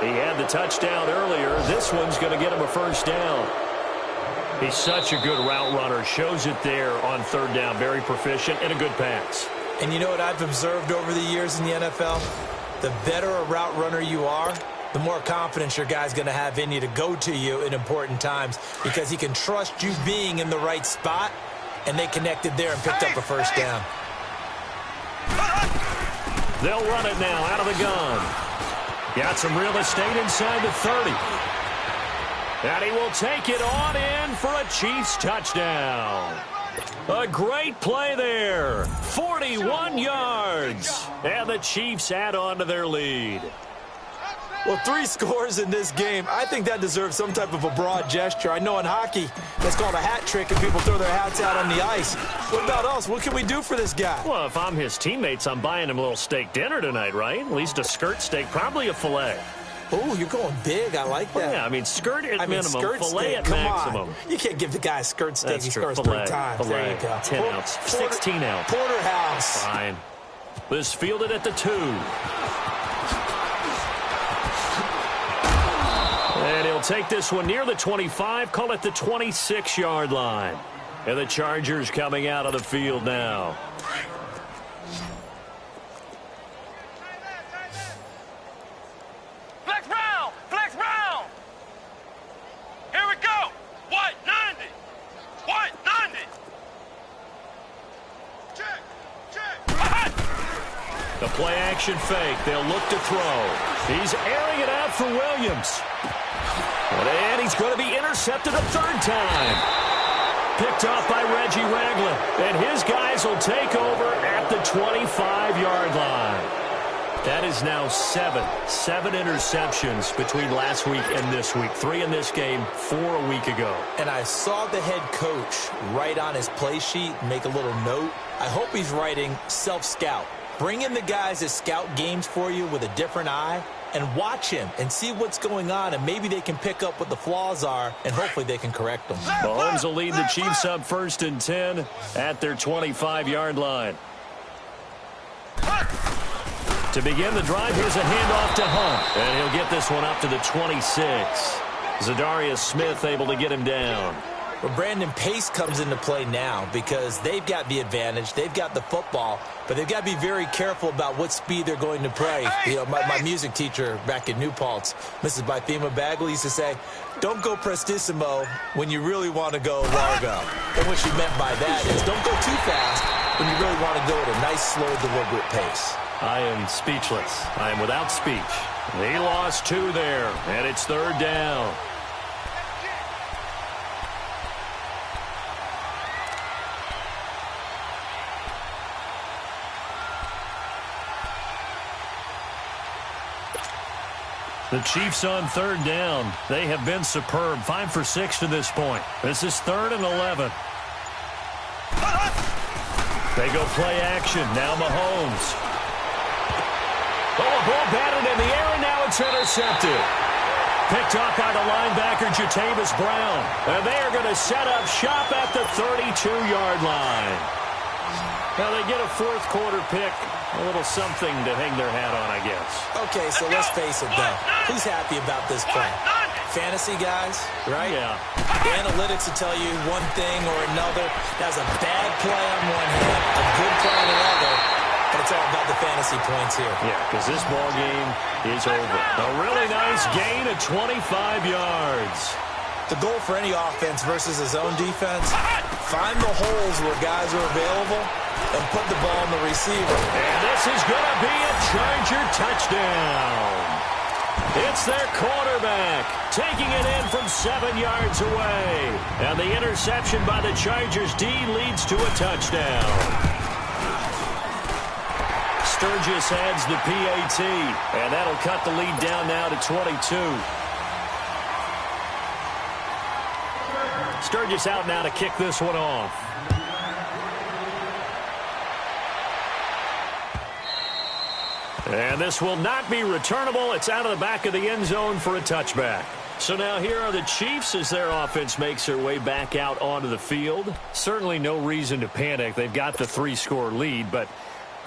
[SPEAKER 2] He had the touchdown earlier. This one's going to get him a first down. He's such a good route runner. Shows it there on 3rd down. Very proficient and a good pass.
[SPEAKER 3] And you know what I've observed over the years in the NFL? The better a route runner you are, the more confidence your guy's going to have in you to go to you in important times because he can trust you being in the right spot, and they connected there and picked up a first down.
[SPEAKER 2] They'll run it now out of the gun. Got some real estate inside the 30. And he will take it on in for a Chiefs touchdown. A great play there. 41 yards. And the Chiefs add on to their lead.
[SPEAKER 3] Well, 3 scores in this game. I think that deserves some type of a broad gesture. I know in hockey, that's called a hat trick and people throw their hats out on the ice. What about us? What can we do for this guy?
[SPEAKER 2] Well, if I'm his teammates, I'm buying him a little steak dinner tonight, right? At least a skirt steak, probably a filet.
[SPEAKER 3] Oh, you're going big. I like that.
[SPEAKER 2] Well, yeah, I mean, skirt at minimum,
[SPEAKER 3] skirt
[SPEAKER 2] filet
[SPEAKER 3] steak,
[SPEAKER 2] at
[SPEAKER 3] come
[SPEAKER 2] maximum.
[SPEAKER 3] On. You can't give the guy a skirt steak.
[SPEAKER 2] That's
[SPEAKER 3] He
[SPEAKER 2] true.
[SPEAKER 3] scores
[SPEAKER 2] Filet,
[SPEAKER 3] 3 times.
[SPEAKER 2] filet,
[SPEAKER 3] There you go.
[SPEAKER 2] 10 ounce, 16 ounce.
[SPEAKER 3] Porterhouse.
[SPEAKER 2] Fine. This fielded at the 2. And he'll take this one near the 25, call it the 26-yard line. And the Chargers coming out of the field now.
[SPEAKER 4] Flex Brown. Flex Brown. Here we go. White 90. White 90. Check. Check.
[SPEAKER 2] The play action fake. They'll look to throw. He's airing it out for Williams. And he's going to be intercepted a 3rd time. Picked off by Reggie Ragland. And his guys will take over at the 25-yard line. That is now 7 interceptions between last week and this week. 3 in this game, 4 a week ago.
[SPEAKER 3] And I saw the head coach write on his play sheet, make a little note. I hope he's writing self-scout. Bring in the guys that scout games for you with a different eye and watch him and see what's going on, and maybe they can pick up what the flaws are, and hopefully they can correct them.
[SPEAKER 2] Mahomes will lead the Chiefs up 1st and 10 at their 25-yard line. To begin the drive, here's a handoff to Hunt. And he'll get this one up to the 26. Zadarius Smith able to get him down.
[SPEAKER 3] Well, Brandon, pace comes into play now because they've got the advantage. They've got the football, but they've got to be very careful about what speed they're going to play. You know, my music teacher back in New Paltz, Mrs. Bythema Bagley, used to say, don't go prestissimo when you really want to go largo. And what she meant by that is don't go too fast when you really want to go at a nice, slow, deliberate pace.
[SPEAKER 2] I am speechless. I am without speech. He lost 2 there, and it's 3rd down. The Chiefs on 3rd down. They have been superb. 5 for 6 to this point. This is 3rd and 11. They go play action. Now Mahomes. Oh, a ball batted in the air, and now it's intercepted. Picked up by the linebacker, Jatavis Brown. And they are going to set up shop at the 32-yard line. Now they get a 4th quarter pick. A little something to hang their hat on, I guess.
[SPEAKER 3] Okay, so let's face it, though. Who's happy about this play? Fantasy guys, right?
[SPEAKER 2] Yeah.
[SPEAKER 3] The analytics will tell you one thing or another. That's a bad play on one hand, a good play on the other. But it's all about the fantasy points here.
[SPEAKER 2] Yeah, because this ball game is over. A really nice gain of 25 yards.
[SPEAKER 3] The goal for any offense versus his own defense, find the holes where guys are available and put the ball in the receiver.
[SPEAKER 2] And this is going to be a Charger touchdown. It's their quarterback, taking it in from 7 yards away. And the interception by the Chargers D leads to a touchdown. Sturgis adds the PAT, and that'll cut the lead down now to 22. Sturgis out now to kick this one off. And this will not be returnable. It's out of the back of the end zone for a touchback. So now here are the Chiefs as their offense makes their way back out onto the field. Certainly no reason to panic. They've got the 3-score lead, but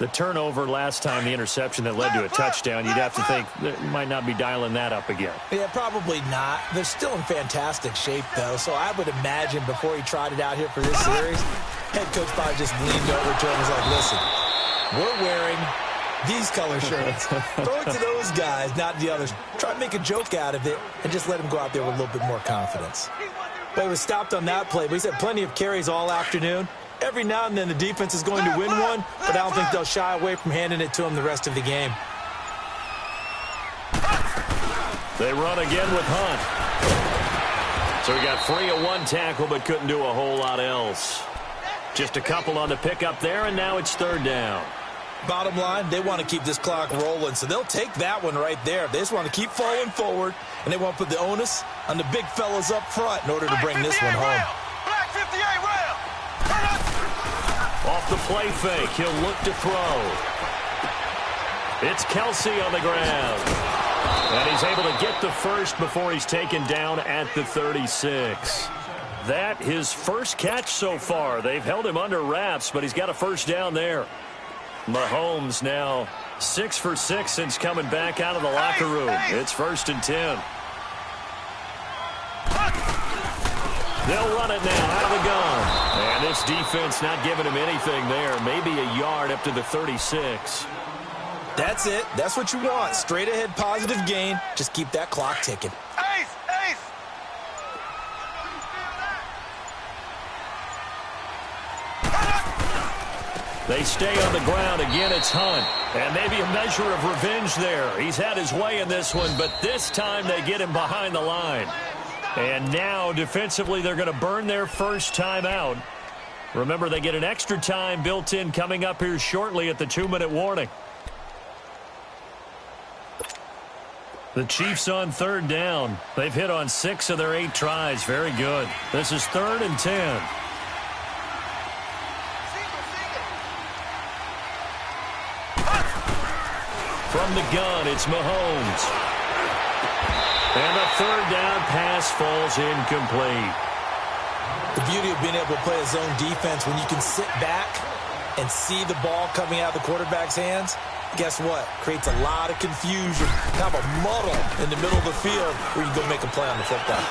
[SPEAKER 2] the turnover last time, the interception that led to a touchdown, you'd have to think they might not be dialing that up again.
[SPEAKER 3] Yeah, probably not. They're still in fantastic shape, though, so I would imagine before he tried it out here for this series, head coach probably just leaned over to him and was like, listen, we're wearing these color shirts. Throw it to those guys, not the others. Try to make a joke out of it and just let him go out there with a little bit more confidence. But he was stopped on that play, but he's had plenty of carries all afternoon. Every now and then the defense is going to win one, but I don't think they'll shy away from handing it to him the rest of the game.
[SPEAKER 2] They run again with Hunt. So he got free of one tackle but couldn't do a whole lot else. Just a couple on the pickup there, and now it's third down.
[SPEAKER 3] Bottom line, they want to keep this clock rolling, so they'll take that one right there. They just want to keep falling forward, and they want to put the onus on the big fellas up front in order to bring this one home.
[SPEAKER 4] Black 58 rail.
[SPEAKER 2] Off the play fake, he'll look to throw. It's Kelsey on the ground. And he's able to get the first before he's taken down at the 36. That his first catch so far. They've held him under wraps, but he's got a first down there. Mahomes now 6 for 6 since coming back out of the locker room. It's 1st and 10. They'll run it now out of the gun. And this defense not giving him anything there. Maybe a yard up to the 36.
[SPEAKER 3] That's it. That's what you want. Straight ahead positive gain. Just keep that clock ticking.
[SPEAKER 4] Ace, ace.
[SPEAKER 2] They stay on the ground. Again, it's Hunt. And maybe a measure of revenge there. He's had his way in this one, but this time they get him behind the line. And now, defensively, they're going to burn their first time out. Remember, they get an extra time built in coming up here shortly at the 2-minute warning. The Chiefs on third down. They've hit on 6 of their 8 tries. Very good. This is 3rd and 10. From the gun, it's Mahomes. And the third down pass falls incomplete.
[SPEAKER 3] The beauty of being able to play a zone defense when you can sit back and see the ball coming out of the quarterback's hands, guess what? Creates a lot of confusion, kind of a muddle in the middle of the field where you can go make a play on the football.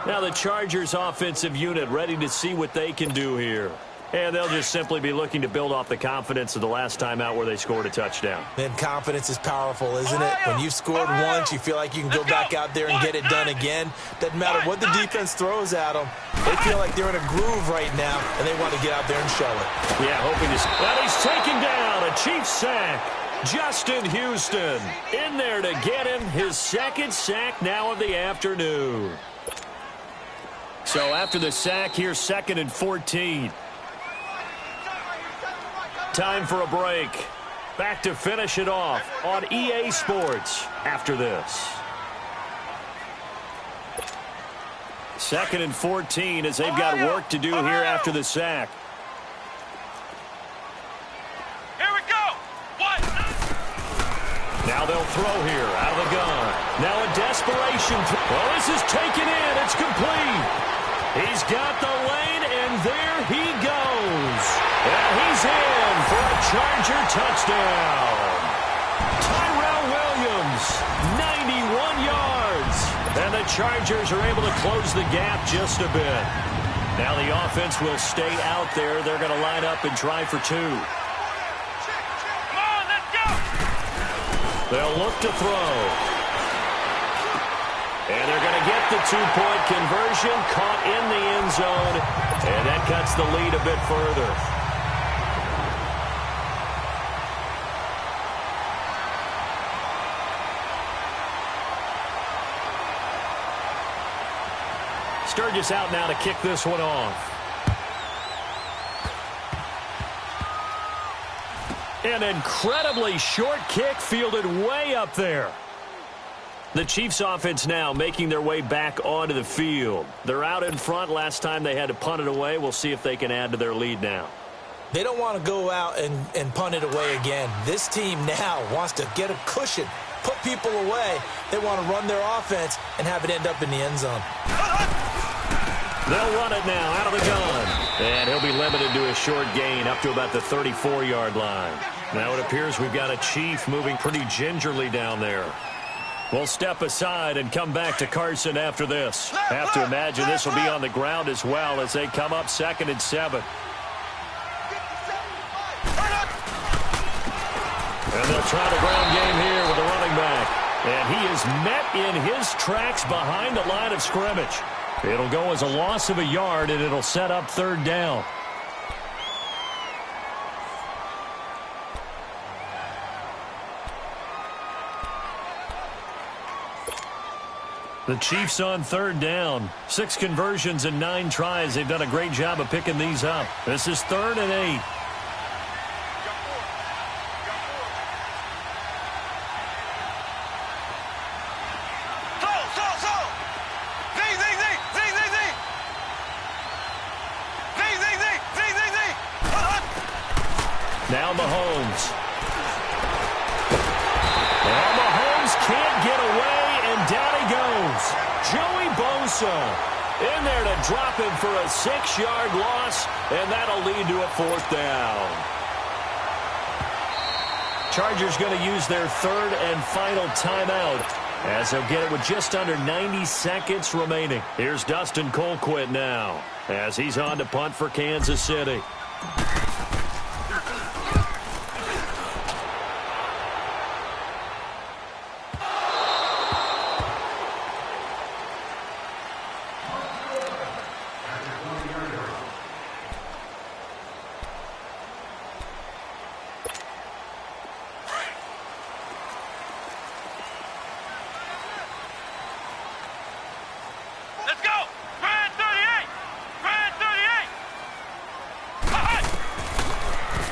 [SPEAKER 2] Now the Chargers offensive unit ready to see what they can do here. And they'll just simply be looking to build off the confidence of the last time out where they scored a touchdown.
[SPEAKER 3] And confidence is powerful, isn't it? When you've scored once, you feel like you can go back out there and get it done again. Doesn't matter what the defense throws at them. They feel like they're in a groove right now, and they want to get out there and show it.
[SPEAKER 2] Yeah, hoping to... Well, he's taken down. A Chiefs sack. Justin Houston in there to get him. His second sack now of the afternoon. So after the sack, here's 2nd and 14. Time for a break. Back to finish it off on EA Sports after this. 2nd and 14 as they've got work to do here after the sack.
[SPEAKER 4] Here we go. What?
[SPEAKER 2] Now they'll throw here out of the gun. Now a desperation. Well, this is taken in. It's complete. He's got the lane, and there he goes. And he's in for a Charger touchdown. Tyrell Williams, 91 yards. And the Chargers are able to close the gap just a bit. Now the offense will stay out there. They're going to line up and try for 2.
[SPEAKER 4] Come on, let's go.
[SPEAKER 2] They'll look to throw. And they're going to get the 2-point conversion, caught in the end zone, and that cuts the lead a bit further. Sturgis out now to kick this one off. An incredibly short kick fielded way up there. The Chiefs offense now making their way back onto the field. They're out in front. Last time they had to punt it away. We'll see if they can add to their lead now.
[SPEAKER 3] They don't want to go out and punt it away again. This team now wants to get a cushion, put people away. They want to run their offense and have it end up in the end zone.
[SPEAKER 2] They'll run it now out of the gun. And he'll be limited to a short gain up to about the 34-yard line. Now it appears we've got a Chief moving pretty gingerly down there. We'll step aside and come back to Carson after this. Have to imagine this will be on the ground as well as they come up 2nd and 7. And they'll try the ground game here with the running back. And he is met in his tracks behind the line of scrimmage. It'll go as a loss of a yard, and it'll set up 3rd down. The Chiefs on 3rd down. 6 conversions and 9 tries. They've done a great job of picking these up. This is 3rd and 8. Now Mahomes. And Mahomes can't get away, and down he goes. Joey Bosa in there to drop him for a 6-yard loss, and that'll lead to a 4th down. Chargers going to use their 3rd and final timeout as they'll get it with just under 90 seconds remaining. Here's Dustin Colquitt now as he's on to punt for Kansas City.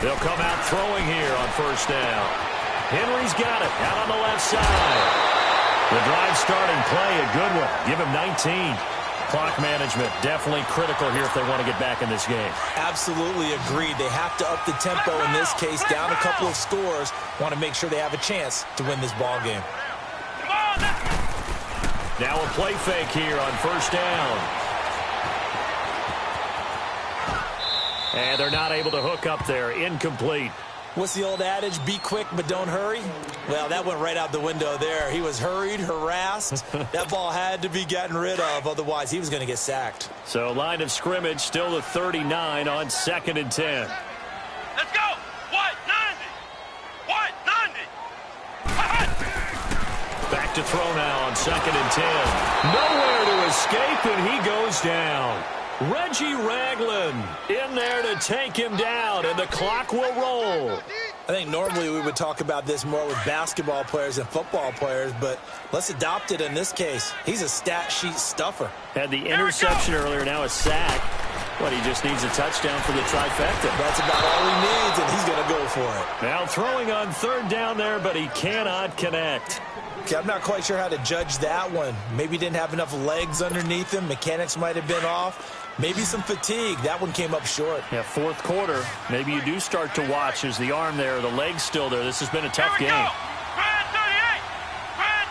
[SPEAKER 2] They'll come out throwing here on 1st down. Henry's got it out on the left side. The drive starting play, a good one. Give him 19. Clock management definitely critical here if they want to get back in this game.
[SPEAKER 3] Absolutely agreed. They have to up the tempo in this case, down a couple of scores. Want to make sure they have a chance to win this ball game.
[SPEAKER 2] Now a play fake here on 1st down. And they're not able to hook up there. Incomplete.
[SPEAKER 3] What's the old adage? Be quick, but don't hurry? Well, that went right out the window there. He was hurried, harassed. That ball had to be gotten rid of. Otherwise, he was going to get sacked.
[SPEAKER 2] So line of scrimmage still the 39 on 2nd and 10.
[SPEAKER 4] Let's go. White 90. White 90.
[SPEAKER 2] Back to throw now on 2nd and 10. Nowhere to escape, and he goes down. Reggie Ragland in there to take him down, and the clock will roll.
[SPEAKER 3] I think normally we would talk about this more with basketball players and football players, but let's adopt it in this case. He's a stat sheet stuffer.
[SPEAKER 2] Had the interception earlier, now a sack. But he just needs a touchdown for the trifecta.
[SPEAKER 3] That's about all he needs, and he's going to go for it.
[SPEAKER 2] Now throwing on 3rd down there, but he cannot connect.
[SPEAKER 3] Okay, I'm not quite sure how to judge that one. Maybe he didn't have enough legs underneath him. Mechanics might have been off. Maybe some fatigue. That one came up short.
[SPEAKER 2] Yeah, 4th quarter. Maybe you do start to watch. Is the arm there, the leg's still there. This has been a tough game.
[SPEAKER 4] Go. Brad 38. Brad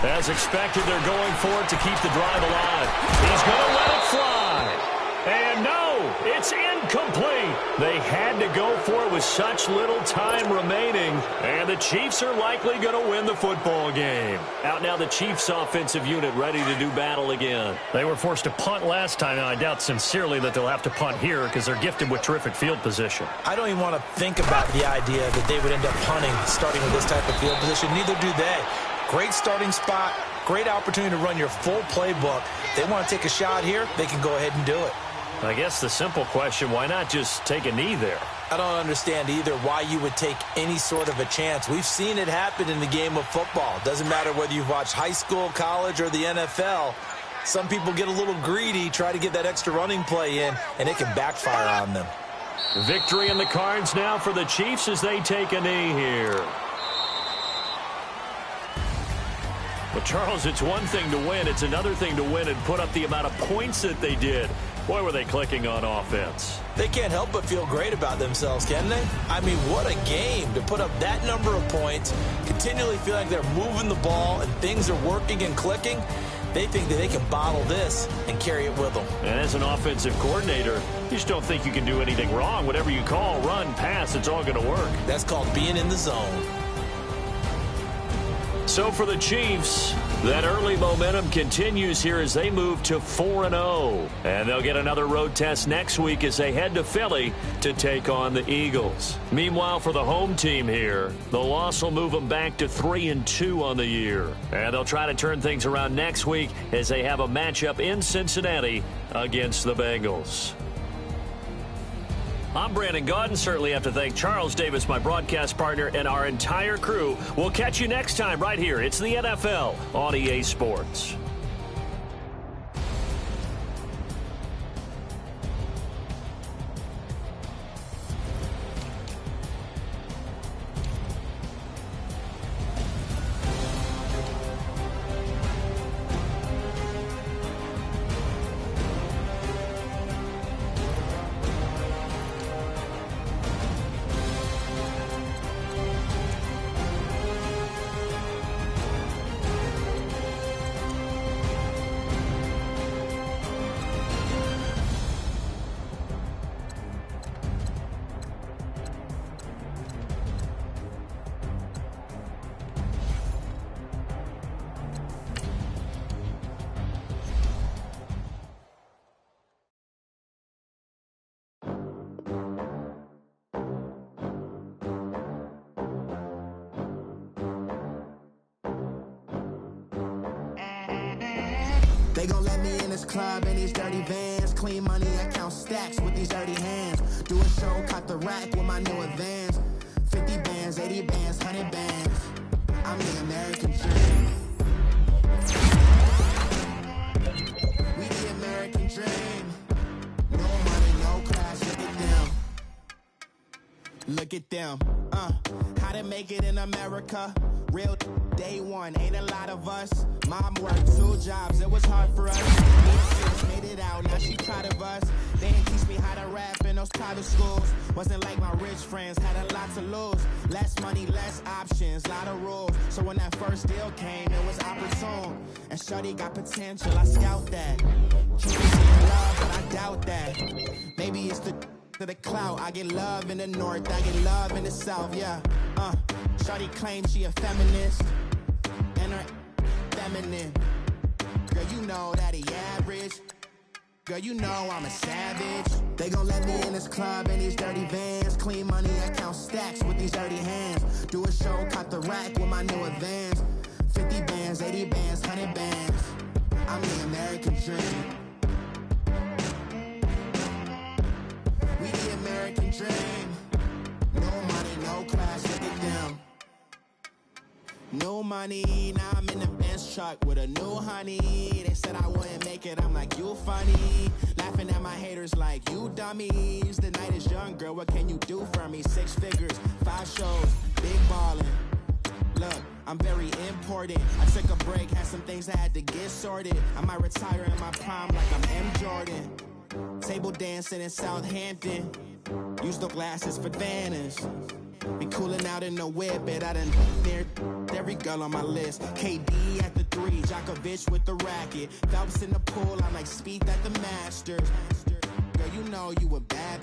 [SPEAKER 2] 38. As expected, they're going for it to keep the drive alive. He's going to let it fly. And no, it's incomplete. They had to go for it with such little time remaining. And the Chiefs are likely going to win the football game. Out now the Chiefs offensive unit ready to do battle again. They were forced to punt last time. Now I doubt sincerely that they'll have to punt here because they're gifted with terrific field position.
[SPEAKER 3] I don't even want to think about the idea that they would end up punting starting with this type of field position. Neither do they. Great starting spot. Great opportunity to run your full playbook. They want to take a shot here, they can go ahead and do it.
[SPEAKER 2] I guess the simple question, why not just take a knee there?
[SPEAKER 3] I don't understand either why you would take any sort of a chance. We've seen it happen in the game of football. Doesn't matter whether you've watched high school, college, or the NFL. Some people get a little greedy, try to get that extra running play in, and it can backfire on them.
[SPEAKER 2] Victory in the cards now for the Chiefs as they take a knee here. But, Charles, it's one thing to win. It's another thing to win and put up the amount of points that they did. Boy, were they clicking on offense.
[SPEAKER 3] They can't help but feel great about themselves, can they? I mean, what a game to put up that number of points, continually feel like they're moving the ball and things are working and clicking. They think that they can bottle this and carry it with them.
[SPEAKER 2] And as an offensive coordinator, you just don't think you can do anything wrong. Whatever you call, run, pass, it's all going to work.
[SPEAKER 3] That's called being in the zone.
[SPEAKER 2] So for the Chiefs, that early momentum continues here as they move to 4-0. And they'll get another road test next week as they head to Philly to take on the Eagles. Meanwhile, for the home team here, the loss will move them back to 3-2 on the year. And they'll try to turn things around next week as they have a matchup in Cincinnati against the Bengals. I'm Brandon Gaudin. Certainly have to thank Charles Davis, my broadcast partner, and our entire crew. We'll catch you next time right here. It's the NFL on EA Sports.
[SPEAKER 1] They gon' let me in this club in these dirty vans. Clean money, I count stacks with these dirty hands. Do a show, cut the rack with my new advance. 50 bands, 80 bands, 100 bands. I'm the American dream. We the American dream. No money, no class, look at them. Look at them, how to make it in America. Real day one, ain't a lot of us. Mom worked 2 jobs, it was hard for us. Me and sis made it out, now she proud of us. They didn't teach me how to rap in those private schools. Wasn't like my rich friends, had a lot to lose. Less money, less options, lot of rules. So when that first deal came, it was opportune. And shorty got potential, I scout that. Keep it in love, but I doubt that. Maybe it's to the clout. I get love in the north, I get love in the south, yeah. Shorty claims she a feminist, and her feminine. Girl, you know that he average. Girl, you know I'm a savage. They gon' let me in this club in these dirty vans. Clean money, I count stacks with these dirty hands. Do a show, cut the rack with my new advance. 50 bands, 80 bands, 100 bands. I'm the American dream. We the American dream. No money, no class, look at them. No money, now I'm in the Benz truck with a new honey. They said I wouldn't make it, I'm like, you funny. Laughing at my haters like, you dummies. The night is young, girl, what can you do for me? 6 figures, 5 shows, big ballin'. Look, I'm very important. I took a break, had some things I had to get sorted. I might retire in my prime like I'm M. Jordan. Table dancing in Southampton. Use the glasses for Vannas. Be cooling out in the whip, but I done near every girl on my list. KD at the 3, Djokovic with the racket. Phelps in the pool, I'm like Speed at the Masters. Girl, you know you a bad